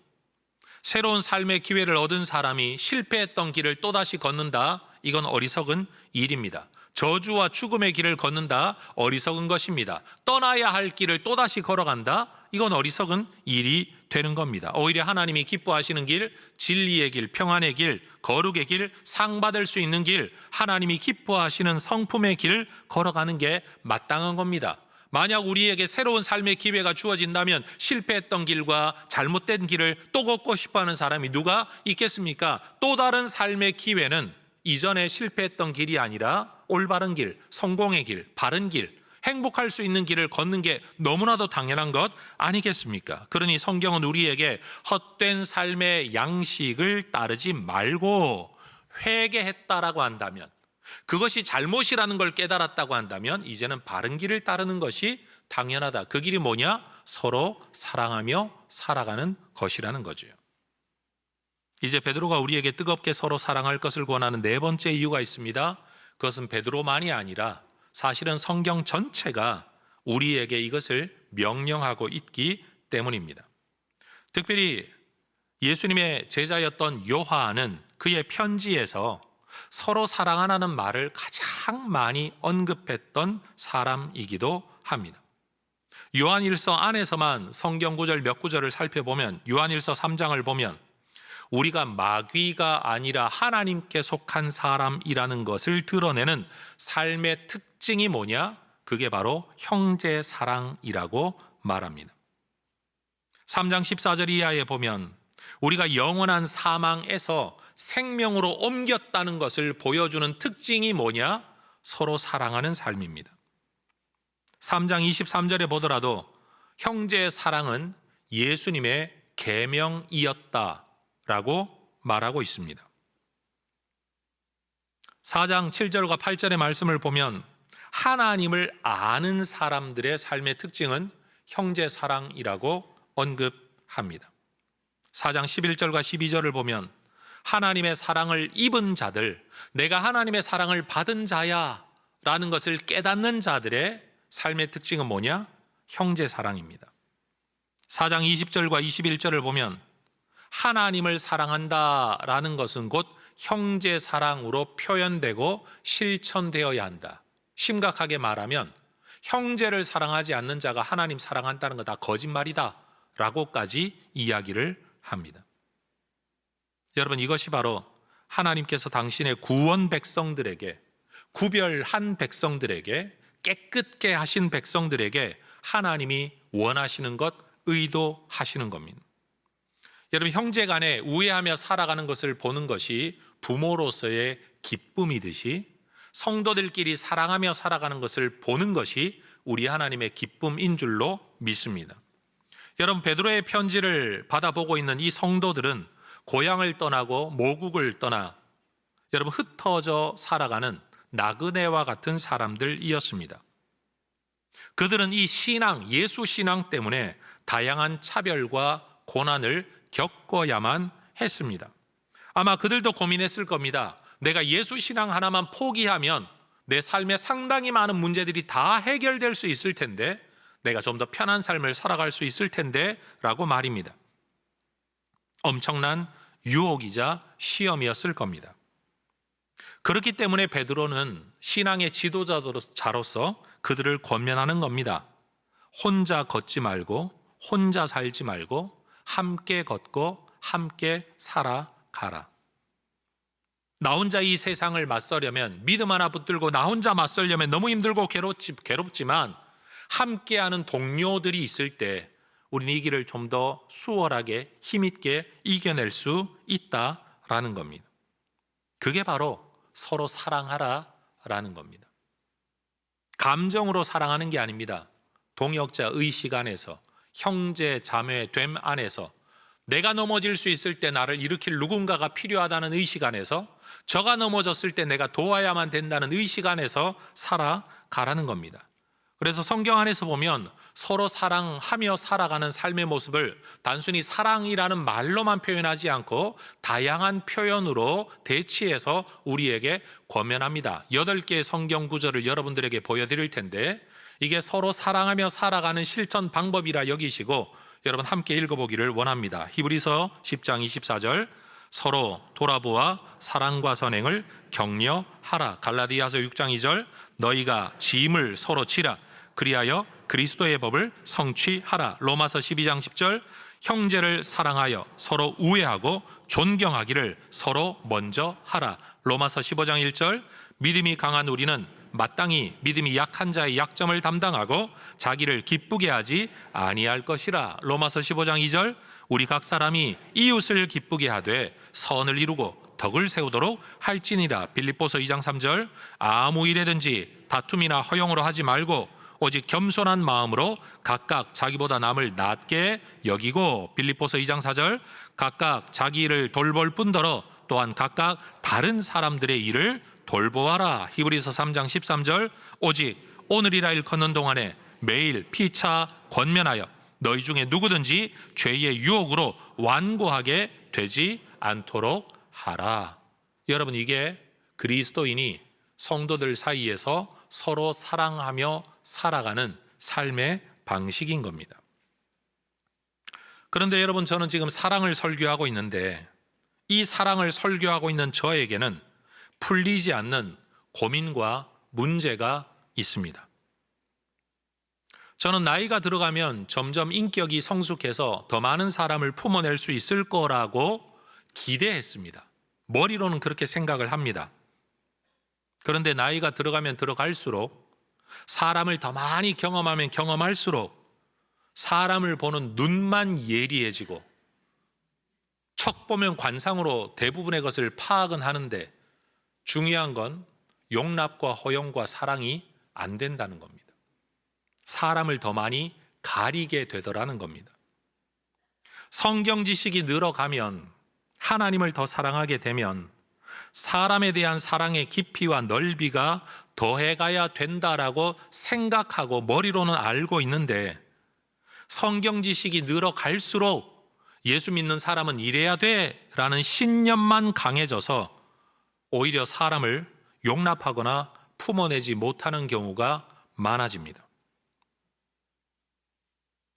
새로운 삶의 기회를 얻은 사람이 실패했던 길을 또다시 걷는다? 이건 어리석은 일입니다. 저주와 죽음의 길을 걷는다? 어리석은 것입니다. 떠나야 할 길을 또다시 걸어간다? 이건 어리석은 일이 되는 겁니다. 오히려 하나님이 기뻐하시는 길, 진리의 길, 평안의 길, 거룩의 길, 상 받을 수 있는 길, 하나님이 기뻐하시는 성품의 길을 걸어가는 게 마땅한 겁니다. 만약 우리에게 새로운 삶의 기회가 주어진다면 실패했던 길과 잘못된 길을 또 걷고 싶어하는 사람이 누가 있겠습니까? 또 다른 삶의 기회는 이전에 실패했던 길이 아니라 올바른 길, 성공의 길, 바른 길, 행복할 수 있는 길을 걷는 게 너무나도 당연한 것 아니겠습니까? 그러니 성경은 우리에게 헛된 삶의 양식을 따르지 말고 회개했다라고 한다면, 그것이 잘못이라는 걸 깨달았다고 한다면 이제는 바른 길을 따르는 것이 당연하다. 그 길이 뭐냐? 서로 사랑하며 살아가는 것이라는 거죠. 이제 베드로가 우리에게 뜨겁게 서로 사랑할 것을 권하는 네 번째 이유가 있습니다. 그것은 베드로만이 아니라 사실은 성경 전체가 우리에게 이것을 명령하고 있기 때문입니다. 특별히 예수님의 제자였던 요한은 그의 편지에서 서로 사랑하라는 말을 가장 많이 언급했던 사람이기도 합니다. 요한일서 안에서만 성경 구절 몇 구절을 살펴보면, 요한일서 3장을 보면 우리가 마귀가 아니라 하나님께 속한 사람이라는 것을 드러내는 삶의 특징이 뭐냐? 그게 바로 형제 사랑이라고 말합니다. 3장 14절 이하에 보면 우리가 영원한 사망에서 생명으로 옮겼다는 것을 보여주는 특징이 뭐냐? 서로 사랑하는 삶입니다. 3장 23절에 보더라도 형제의 사랑은 예수님의 계명이었다라고 말하고 있습니다. 4장 7절과 8절의 말씀을 보면 하나님을 아는 사람들의 삶의 특징은 형제 사랑이라고 언급합니다. 4장 11절과 12절을 보면 하나님의 사랑을 입은 자들, 내가 하나님의 사랑을 받은 자야 라는 것을 깨닫는 자들의 삶의 특징은 뭐냐? 형제 사랑입니다. 4장 20절과 21절을 보면 하나님을 사랑한다라는 것은 곧 형제 사랑으로 표현되고 실천되어야 한다. 심각하게 말하면 형제를 사랑하지 않는 자가 하나님 사랑한다는 거 다 거짓말이다 라고까지 이야기를 합니다. 여러분, 이것이 바로 하나님께서 당신의 구원 백성들에게, 구별한 백성들에게, 깨끗게 하신 백성들에게 하나님이 원하시는 것, 의도하시는 겁니다. 여러분, 형제 간에 우애하며 살아가는 것을 보는 것이 부모로서의 기쁨이듯이 성도들끼리 사랑하며 살아가는 것을 보는 것이 우리 하나님의 기쁨인 줄로 믿습니다. 여러분, 베드로의 편지를 받아보고 있는 이 성도들은 고향을 떠나고 모국을 떠나 여러분 흩어져 살아가는 나그네와 같은 사람들이었습니다. 그들은 이 신앙, 예수 신앙 때문에 다양한 차별과 고난을 겪어야만 했습니다. 아마 그들도 고민했을 겁니다. 내가 예수 신앙 하나만 포기하면 내 삶에 상당히 많은 문제들이 다 해결될 수 있을 텐데, 내가 좀 더 편한 삶을 살아갈 수 있을 텐데 라고 말입니다. 엄청난 유혹이자 시험이었을 겁니다. 그렇기 때문에 베드로는 신앙의 지도자로서 그들을 권면하는 겁니다. 혼자 걷지 말고, 혼자 살지 말고, 함께 걷고 함께 살아가라. 나 혼자 이 세상을 맞서려면, 믿음 하나 붙들고 나 혼자 맞서려면 너무 힘들고 괴롭지만 함께하는 동료들이 있을 때 우리는 이 길을 좀 더 수월하게 힘있게 이겨낼 수 있다라는 겁니다. 그게 바로 서로 사랑하라라는 겁니다. 감정으로 사랑하는 게 아닙니다. 동역자 의식 안에서, 형제 자매 됨 안에서, 내가 넘어질 수 있을 때 나를 일으킬 누군가가 필요하다는 의식 안에서, 저가 넘어졌을 때 내가 도와야만 된다는 의식 안에서 살아가라는 겁니다. 그래서 성경 안에서 보면 서로 사랑하며 살아가는 삶의 모습을 단순히 사랑이라는 말로만 표현하지 않고 다양한 표현으로 대치해서 우리에게 권면합니다. 8개의 성경 구절을 여러분들에게 보여드릴 텐데, 이게 서로 사랑하며 살아가는 실천 방법이라 여기시고 여러분 함께 읽어보기를 원합니다. 히브리서 10장 24절, 서로 돌아보아 사랑과 선행을 격려하라. 갈라디아서 6장 2절, 너희가 짐을 서로 지라. 그리하여 그리스도의 법을 성취하라. 로마서 12장 10절, 형제를 사랑하여 서로 우애하고 존경하기를 서로 먼저 하라. 로마서 15장 1절, 믿음이 강한 우리는 마땅히 믿음이 약한 자의 약점을 담당하고 자기를 기쁘게 하지 아니할 것이라. 로마서 15장 2절, 우리 각 사람이 이웃을 기쁘게 하되 선을 이루고 덕을 세우도록 할지니라. 빌립보서 2장 3절, 아무 일에든지 다툼이나 허용으로 하지 말고 오직 겸손한 마음으로 각각 자기보다 남을 낮게 여기고. 빌립보서 2장 4절, 각각 자기 일을 돌볼 뿐더러 또한 각각 다른 사람들의 일을 돌보아라. 히브리서 3장 13절, 오직 오늘이라 일컫는 동안에 매일 피차 권면하여 너희 중에 누구든지 죄의 유혹으로 완고하게 되지 않도록 하라. 여러분, 이게 그리스도인이 성도들 사이에서 서로 사랑하며 살아가는 삶의 방식인 겁니다. 그런데 여러분, 저는 지금 사랑을 설교하고 있는데 이 사랑을 설교하고 있는 저에게는 풀리지 않는 고민과 문제가 있습니다. 저는 나이가 들어가면 점점 인격이 성숙해서 더 많은 사람을 품어낼 수 있을 거라고 기대했습니다. 머리로는 그렇게 생각을 합니다. 그런데 나이가 들어가면 들어갈수록, 사람을 더 많이 경험하면 경험할수록 사람을 보는 눈만 예리해지고, 척 보면 관상으로 대부분의 것을 파악은 하는데 중요한 건 용납과 허용과 사랑이 안 된다는 겁니다. 사람을 더 많이 가리게 되더라는 겁니다. 성경 지식이 늘어가면, 하나님을 더 사랑하게 되면 사람에 대한 사랑의 깊이와 넓이가 더해가야 된다라고 생각하고 머리로는 알고 있는데, 성경 지식이 늘어갈수록 예수 믿는 사람은 이래야 돼라는 신념만 강해져서 오히려 사람을 용납하거나 품어내지 못하는 경우가 많아집니다.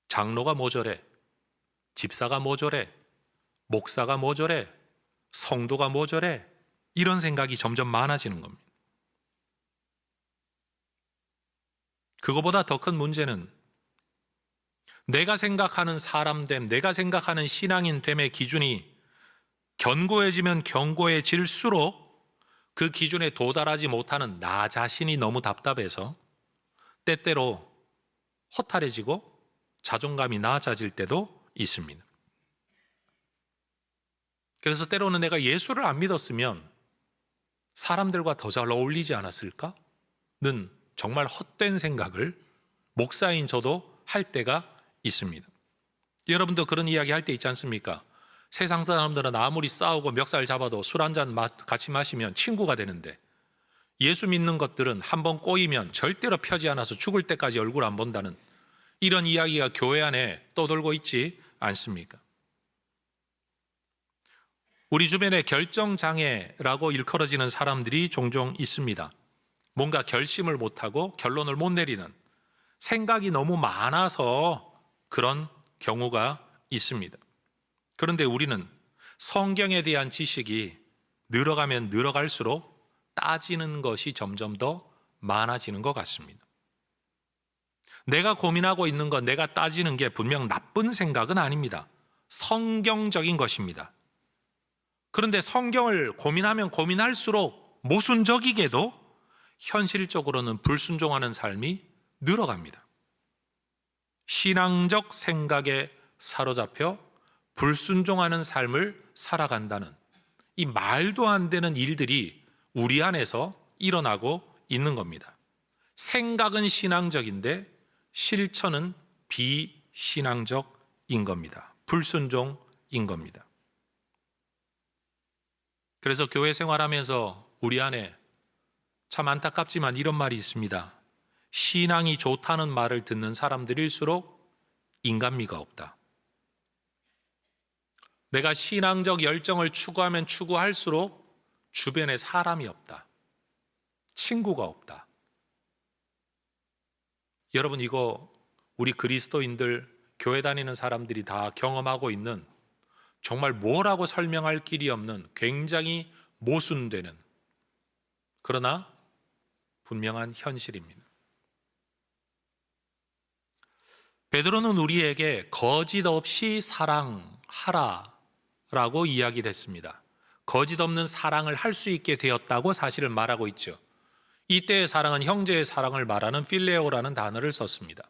장로가 모자래, 집사가 모자래, 목사가 모자래, 성도가 모자래, 이런 생각이 점점 많아지는 겁니다. 그거보다 더 큰 문제는 내가 생각하는 사람됨, 내가 생각하는 신앙인됨의 기준이 견고해지면 견고해질수록 그 기준에 도달하지 못하는 나 자신이 너무 답답해서 때때로 허탈해지고 자존감이 낮아질 때도 있습니다. 그래서 때로는 내가 예수를 안 믿었으면 사람들과 더 잘 어울리지 않았을까? 는 정말 헛된 생각을 목사인 저도 할 때가 있습니다. 여러분도 그런 이야기 할 때 있지 않습니까? 세상 사람들은 아무리 싸우고 멱살 잡아도 술 한잔 같이 마시면 친구가 되는데, 예수 믿는 것들은 한번 꼬이면 절대로 펴지 않아서 죽을 때까지 얼굴 안 본다는 이런 이야기가 교회 안에 떠돌고 있지 않습니까? 우리 주변에 결정장애라고 일컬어지는 사람들이 종종 있습니다. 뭔가 결심을 못하고 결론을 못 내리는, 생각이 너무 많아서 그런 경우가 있습니다. 그런데 우리는 성경에 대한 지식이 늘어가면 늘어갈수록 따지는 것이 점점 더 많아지는 것 같습니다. 내가 고민하고 있는 것, 내가 따지는 게 분명 나쁜 생각은 아닙니다. 성경적인 것입니다. 그런데 성경을 고민하면 고민할수록 모순적이게도 현실적으로는 불순종하는 삶이 늘어갑니다. 신앙적 생각에 사로잡혀 불순종하는 삶을 살아간다는 이 말도 안 되는 일들이 우리 안에서 일어나고 있는 겁니다. 생각은 신앙적인데 실천은 비신앙적인 겁니다. 불순종인 겁니다. 그래서 교회 생활하면서 우리 안에 참 안타깝지만 이런 말이 있습니다. 신앙이 좋다는 말을 듣는 사람들일수록 인간미가 없다. 내가 신앙적 열정을 추구하면 추구할수록 주변에 사람이 없다. 친구가 없다. 여러분, 이거 우리 그리스도인들, 교회 다니는 사람들이 다 경험하고 있는, 정말 뭐라고 설명할 길이 없는 굉장히 모순되는, 그러나 분명한 현실입니다. 베드로는 우리에게 거짓 없이 사랑하라라고 이야기를 했습니다. 거짓 없는 사랑을 할 수 있게 되었다고 사실을 말하고 있죠. 이때의 사랑은 형제의 사랑을 말하는 필레오라는 단어를 썼습니다.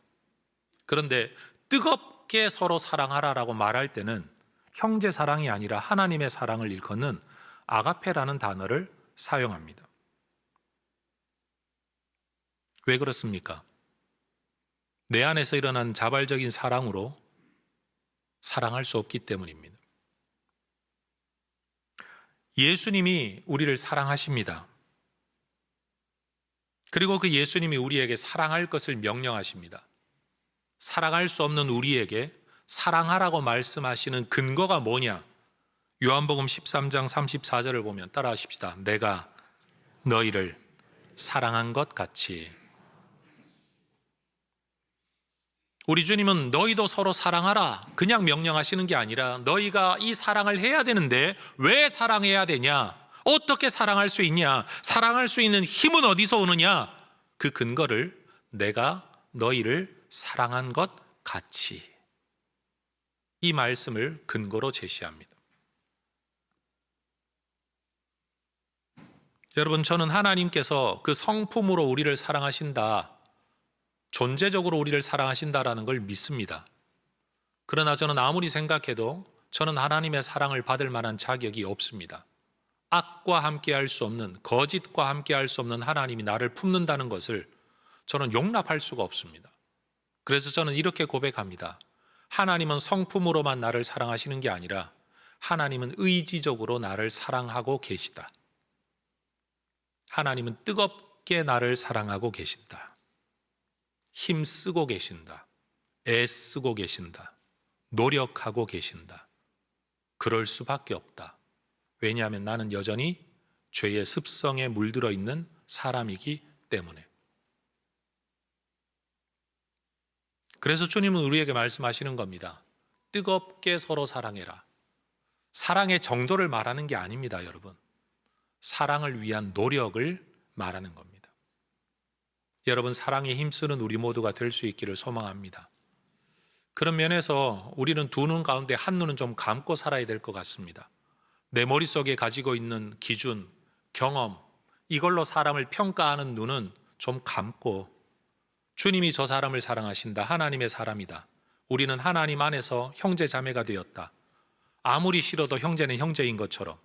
그런데 뜨겁게 서로 사랑하라라고 말할 때는 형제 사랑이 아니라 하나님의 사랑을 일컫는 아가페라는 단어를 사용합니다. 왜 그렇습니까? 내 안에서 일어난 자발적인 사랑으로 사랑할 수 없기 때문입니다. 예수님이 우리를 사랑하십니다. 그리고 그 예수님이 우리에게 사랑할 것을 명령하십니다. 사랑할 수 없는 우리에게 사랑하라고 말씀하시는 근거가 뭐냐? 요한복음 13장 34절을 보면 따라하십시다. 내가 너희를 사랑한 것 같이. 우리 주님은 너희도 서로 사랑하라 그냥 명령하시는 게 아니라, 너희가 이 사랑을 해야 되는데 왜 사랑해야 되냐? 어떻게 사랑할 수 있냐? 사랑할 수 있는 힘은 어디서 오느냐? 그 근거를 내가 너희를 사랑한 것 같이, 이 말씀을 근거로 제시합니다. 여러분, 저는 하나님께서 그 성품으로 우리를 사랑하신다, 존재적으로 우리를 사랑하신다라는 걸 믿습니다. 그러나 저는 아무리 생각해도 저는 하나님의 사랑을 받을 만한 자격이 없습니다. 악과 함께할 수 없는, 거짓과 함께할 수 없는 하나님이 나를 품는다는 것을 저는 용납할 수가 없습니다. 그래서 저는 이렇게 고백합니다. 하나님은 성품으로만 나를 사랑하시는 게 아니라 하나님은 의지적으로 나를 사랑하고 계시다. 하나님은 뜨겁게 나를 사랑하고 계신다. 힘쓰고 계신다. 애쓰고 계신다. 노력하고 계신다. 그럴 수밖에 없다. 왜냐하면 나는 여전히 죄의 습성에 물들어 있는 사람이기 때문에. 그래서 주님은 우리에게 말씀하시는 겁니다. 뜨겁게 서로 사랑해라. 사랑의 정도를 말하는 게 아닙니다, 여러분. 사랑을 위한 노력을 말하는 겁니다. 여러분, 사랑에 힘쓰는 우리 모두가 될 수 있기를 소망합니다. 그런 면에서 우리는 두 눈 가운데 한 눈은 좀 감고 살아야 될 것 같습니다. 내 머릿속에 가지고 있는 기준, 경험, 이걸로 사람을 평가하는 눈은 좀 감고, 주님이 저 사람을 사랑하신다. 하나님의 사람이다. 우리는 하나님 안에서 형제 자매가 되었다. 아무리 싫어도 형제는 형제인 것처럼,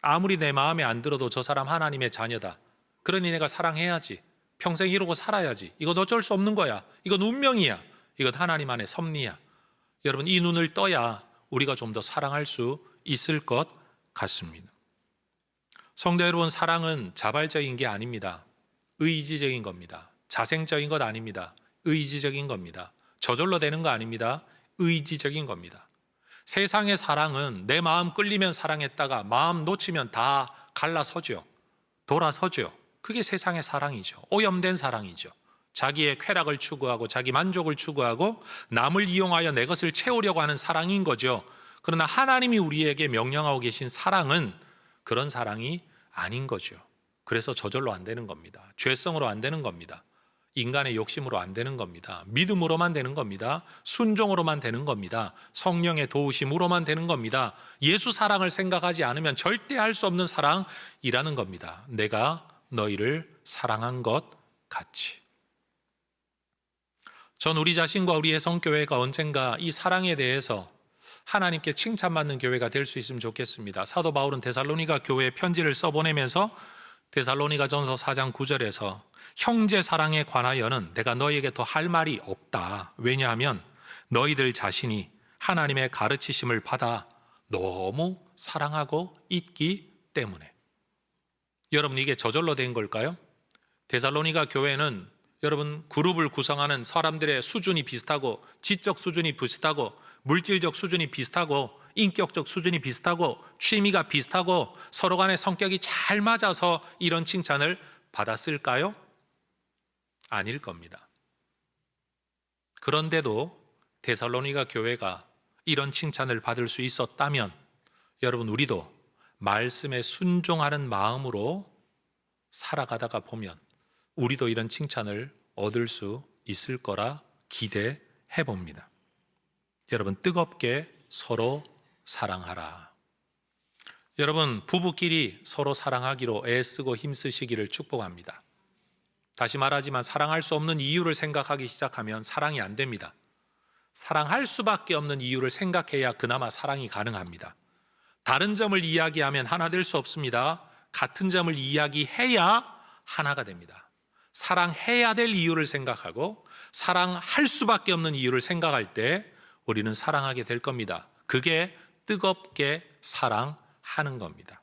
아무리 내 마음에 안 들어도 저 사람 하나님의 자녀다. 그러니 내가 사랑해야지. 평생 이러고 살아야지. 이건 어쩔 수 없는 거야. 이건 운명이야. 이건 하나님 안의 섭리야. 여러분, 이 눈을 떠야 우리가 좀 더 사랑할 수 있을 것 같습니다. 성도 여러분, 사랑은 자발적인 게 아닙니다. 의지적인 겁니다. 자생적인 것 아닙니다. 의지적인 겁니다. 저절로 되는 거 아닙니다. 의지적인 겁니다. 세상의 사랑은 내 마음 끌리면 사랑했다가 마음 놓치면 다 갈라서죠. 돌아서죠. 그게 세상의 사랑이죠. 오염된 사랑이죠. 자기의 쾌락을 추구하고 자기 만족을 추구하고 남을 이용하여 내 것을 채우려고 하는 사랑인 거죠. 그러나 하나님이 우리에게 명령하고 계신 사랑은 그런 사랑이 아닌 거죠. 그래서 저절로 안 되는 겁니다. 죄성으로 안 되는 겁니다. 인간의 욕심으로 안 되는 겁니다. 믿음으로만 되는 겁니다. 순종으로만 되는 겁니다. 성령의 도우심으로만 되는 겁니다. 예수 사랑을 생각하지 않으면 절대 할 수 없는 사랑이라는 겁니다. 내가 너희를 사랑한 것 같이. 전 우리 자신과 우리의 성교회가 언젠가 이 사랑에 대해서 하나님께 칭찬받는 교회가 될 수 있으면 좋겠습니다. 사도 바울은 데살로니가 교회에 편지를 써보내면서 데살로니가 전서 4장 9절에서 형제 사랑에 관하여는 내가 너희에게 더 할 말이 없다. 왜냐하면 너희들 자신이 하나님의 가르치심을 받아 너무 사랑하고 있기 때문에. 여러분, 이게 저절로 된 걸까요? 데살로니가 교회는 여러분, 그룹을 구성하는 사람들의 수준이 비슷하고, 지적 수준이 비슷하고, 물질적 수준이 비슷하고, 인격적 수준이 비슷하고, 취미가 비슷하고, 서로 간의 성격이 잘 맞아서 이런 칭찬을 받았을까요? 아닐 겁니다. 그런데도 데살로니가 교회가 이런 칭찬을 받을 수 있었다면 여러분, 우리도 말씀에 순종하는 마음으로 살아가다가 보면 우리도 이런 칭찬을 얻을 수 있을 거라 기대해 봅니다. 여러분, 뜨겁게 서로 사랑하라. 여러분, 부부끼리 서로 사랑하기로 애쓰고 힘쓰시기를 축복합니다. 다시 말하지만 사랑할 수 없는 이유를 생각하기 시작하면 사랑이 안 됩니다. 사랑할 수밖에 없는 이유를 생각해야 그나마 사랑이 가능합니다. 다른 점을 이야기하면 하나 될 수 없습니다. 같은 점을 이야기해야 하나가 됩니다. 사랑해야 될 이유를 생각하고 사랑할 수밖에 없는 이유를 생각할 때 우리는 사랑하게 될 겁니다. 그게 뜨겁게 사랑하는 겁니다.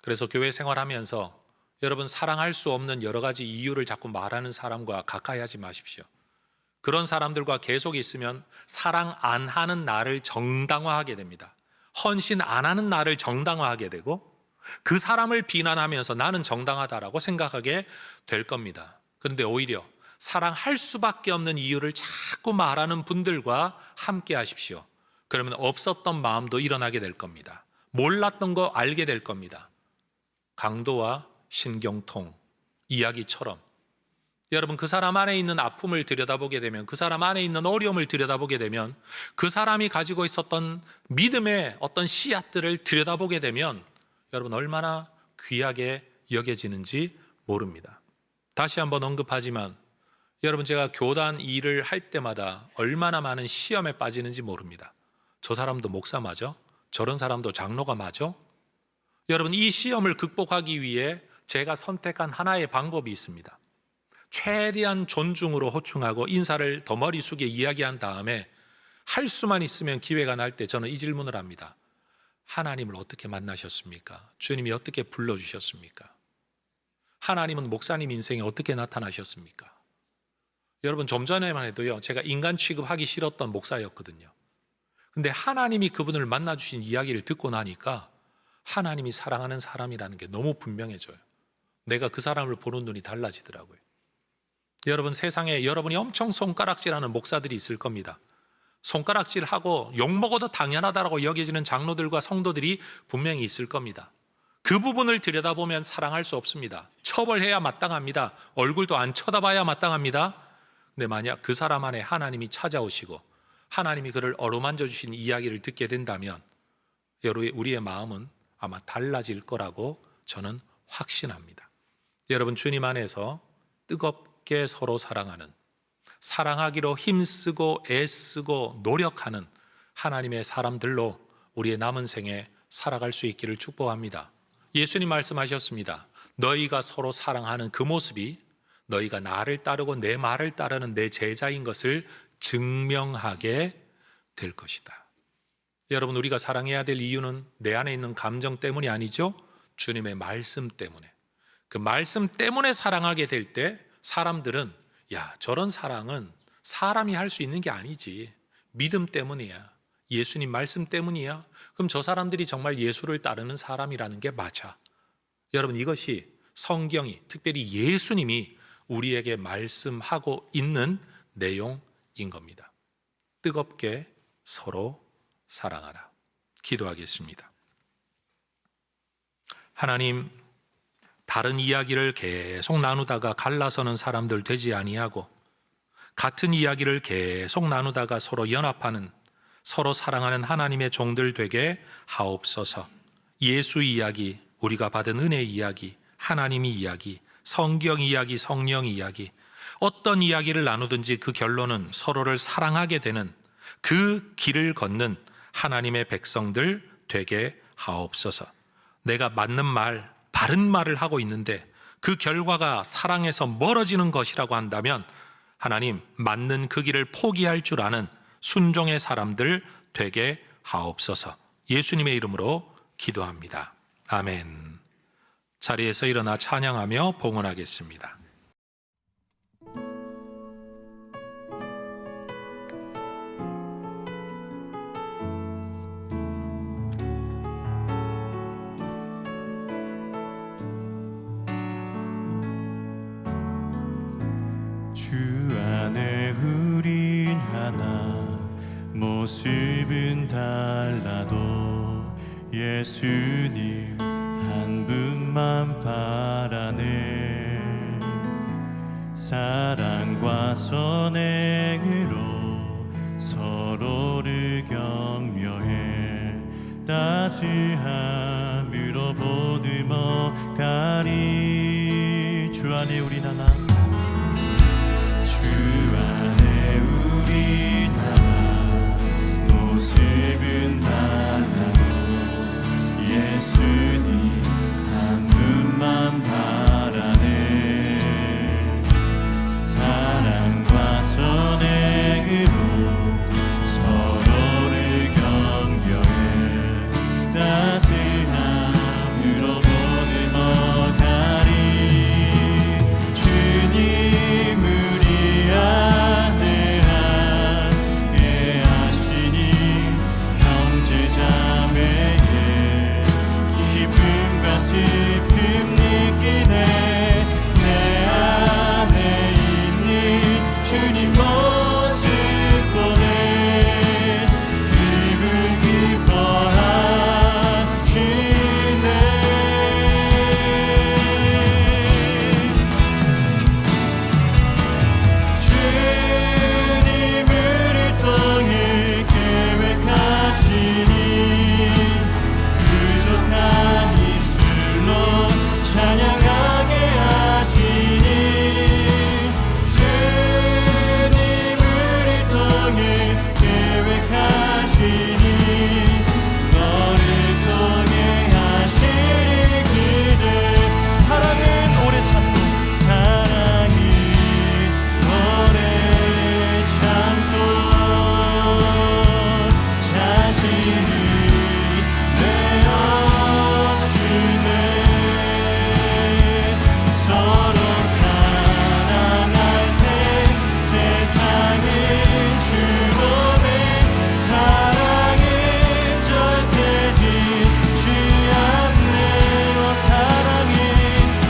그래서 교회 생활하면서 여러분, 사랑할 수 없는 여러 가지 이유를 자꾸 말하는 사람과 가까이 하지 마십시오. 그런 사람들과 계속 있으면 사랑 안 하는 나를 정당화하게 됩니다. 헌신 안 하는 나를 정당화하게 되고 그 사람을 비난하면서 나는 정당하다라고 생각하게 될 겁니다. 그런데 오히려 사랑할 수밖에 없는 이유를 자꾸 말하는 분들과 함께 하십시오. 그러면 없었던 마음도 일어나게 될 겁니다. 몰랐던 거 알게 될 겁니다. 강도와 신경통 이야기처럼 여러분, 그 사람 안에 있는 아픔을 들여다보게 되면, 그 사람 안에 있는 어려움을 들여다보게 되면, 그 사람이 가지고 있었던 믿음의 어떤 씨앗들을 들여다보게 되면 여러분, 얼마나 귀하게 여겨지는지 모릅니다. 다시 한번 언급하지만 여러분, 제가 교단 일을 할 때마다 얼마나 많은 시험에 빠지는지 모릅니다. 저 사람도 목사 맞아? 저런 사람도 장로가 맞아? 여러분, 이 시험을 극복하기 위해 제가 선택한 하나의 방법이 있습니다. 최대한 존중으로 호충하고 인사를 더 머리 숙여 이야기한 다음에 할 수만 있으면 기회가 날 때 저는 이 질문을 합니다. 하나님을 어떻게 만나셨습니까? 주님이 어떻게 불러주셨습니까? 하나님은 목사님 인생에 어떻게 나타나셨습니까? 여러분, 좀 전에만 해도요, 제가 인간 취급하기 싫었던 목사였거든요. 근데 하나님이 그분을 만나주신 이야기를 듣고 나니까 하나님이 사랑하는 사람이라는 게 너무 분명해져요. 내가 그 사람을 보는 눈이 달라지더라고요. 여러분, 세상에 여러분이 엄청 손가락질하는 목사들이 있을 겁니다. 손가락질하고 욕먹어도 당연하다고 여겨지는 장로들과 성도들이 분명히 있을 겁니다. 그 부분을 들여다보면 사랑할 수 없습니다. 처벌해야 마땅합니다. 얼굴도 안 쳐다봐야 마땅합니다. 근데 만약 그 사람 안에 하나님이 찾아오시고 하나님이 그를 어루만져 주신 이야기를 듣게 된다면 우리의 마음은 아마 달라질 거라고 저는 확신합니다. 여러분, 주님 안에서 뜨겁게 서로 사랑하는, 사랑하기로 힘쓰고 애쓰고 노력하는 하나님의 사람들로 우리의 남은 생에 살아갈 수 있기를 축복합니다. 예수님 말씀하셨습니다. 너희가 서로 사랑하는 그 모습이 너희가 나를 따르고 내 말을 따르는 내 제자인 것을 증명하게 될 것이다. 여러분, 우리가 사랑해야 될 이유는 내 안에 있는 감정 때문이 아니죠. 주님의 말씀 때문에. 그 말씀 때문에 사랑하게 될 때 사람들은 야, 저런 사랑은 사람이 할 수 있는 게 아니지. 믿음 때문이야. 예수님 말씀 때문이야. 그럼 저 사람들이 정말 예수를 따르는 사람이라는 게 맞아. 여러분, 이것이 성경이, 특별히 예수님이 우리에게 말씀하고 있는 내용인 겁니다. 뜨겁게 서로 사랑하라. 기도하겠습니다. 하나님, 다른 이야기를 계속 나누다가 갈라서는 사람들 되지 아니하고 같은 이야기를 계속 나누다가 서로 연합하는, 서로 사랑하는 하나님의 종들 되게 하옵소서. 예수 이야기, 우리가 받은 은혜 이야기, 하나님의 이야기, 성경 이야기, 성령 이야기, 어떤 이야기를 나누든지 그 결론은 서로를 사랑하게 되는 그 길을 걷는 하나님의 백성들 되게 하옵소서. 내가 맞는 말, 바른 말을 하고 있는데 그 결과가 사랑에서 멀어지는 것이라고 한다면 하나님, 맞는 그 길을 포기할 줄 아는 순종의 사람들 되게 하옵소서. 예수님의 이름으로 기도합니다. 아멘. 자리에서 일어나 찬양하며 봉헌하겠습니다. 주 안에 우린 하나, 모습은 달라도 예수님 한 분만 바라네. 사랑과 선행으로 서로를 격려해 따스함으로 보듬어가리. 주 안에 우린 하나, 주 안에 우린 하나, 모습은 달라도 예수님 한 분만 바라네. 사랑과 선행으로 서로를 경계해 따스함으로 보듬어가리. 주님 우리 내어주네. 서로 사랑할 때 세상은 주보네. 사랑은 절대 지지 않네.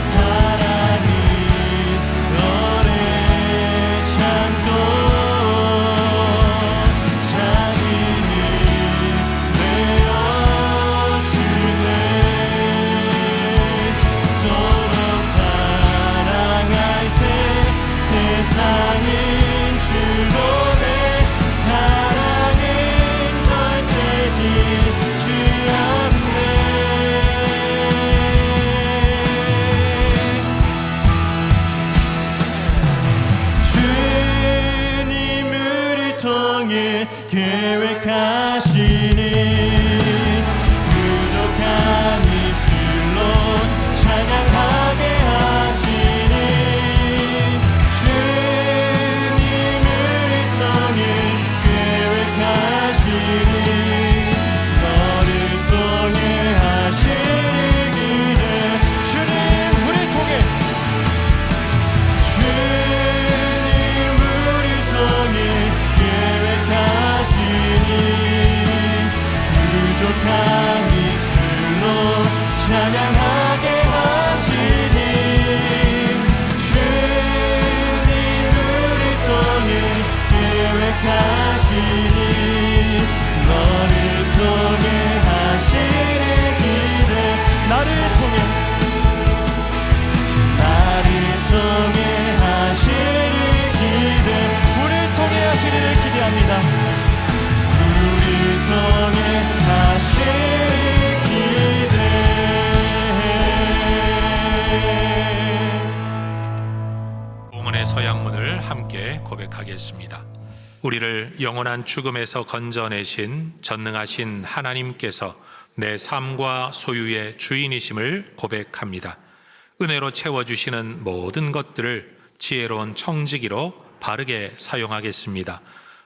사랑이 너를 참고 자신을 내어주네. 서로 사랑할 때 세상은 주보네. 사랑은 절대 지지 않네. 주님 우리 통해 계획하시니 부족한 입술로 찬양하게 하시니. 주님 우리 통해 계획하시니 너를 통해 하시니 기대. 주님 우리 통해 부족한 입술로 찬양하게 하시니. 주님 우리 통해 계획하시니 너를 통해 하시니 기대. 나를 통해 하시니 기대. 우리 통해 하시니를 기대합니다. 우리 통해 하시니 기대. 봉헌의 서양문을 함께 고백하겠습니다. 우리를 영원한 죽음에서 건져내신 전능하신 하나님께서 내 삶과 소유의 주인이심을 고백합니다. 은혜로 채워주시는 모든 것들을 지혜로운 청지기로 바르게 사용하겠습니다.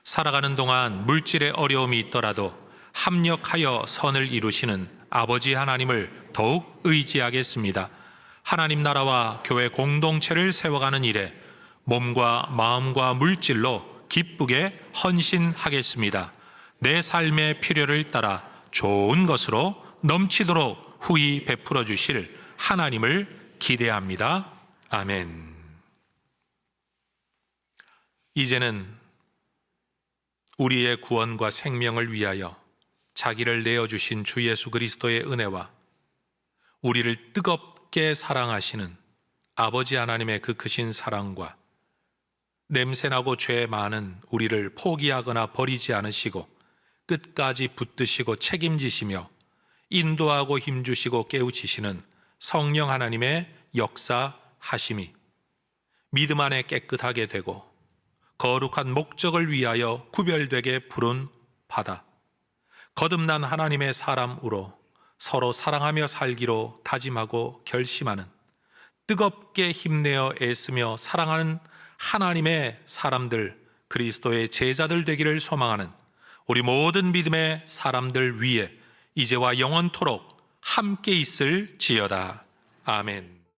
살아가는 동안 물질의 어려움이 있더라도 합력하여 선을 이루시는 아버지 하나님을 더욱 의지하겠습니다. 하나님 나라와 교회 공동체를 세워가는 일에 몸과 마음과 물질로 기쁘게 헌신하겠습니다. 내 삶의 필요를 따라 좋은 것으로 넘치도록 후히 베풀어 주실 하나님을 기대합니다. 아멘. 이제는 우리의 구원과 생명을 위하여 자기를 내어주신 주 예수 그리스도의 은혜와 우리를 뜨겁게 사랑하시는 아버지 하나님의 그 크신 사랑과 냄새나고 죄 많은 우리를 포기하거나 버리지 않으시고 끝까지 붙드시고 책임지시며 인도하고 힘주시고 깨우치시는 성령 하나님의 역사하심이 믿음 안에 깨끗하게 되고 거룩한 목적을 위하여 구별되게 부른 바다, 거듭난 하나님의 사람으로 서로 사랑하며 살기로 다짐하고 결심하는 뜨겁게 힘내어 애쓰며 사랑하는 하나님의 사람들, 그리스도의 제자들 되기를 소망하는 우리 모든 믿음의 사람들 위에 이제와 영원토록 함께 있을지어다. 아멘.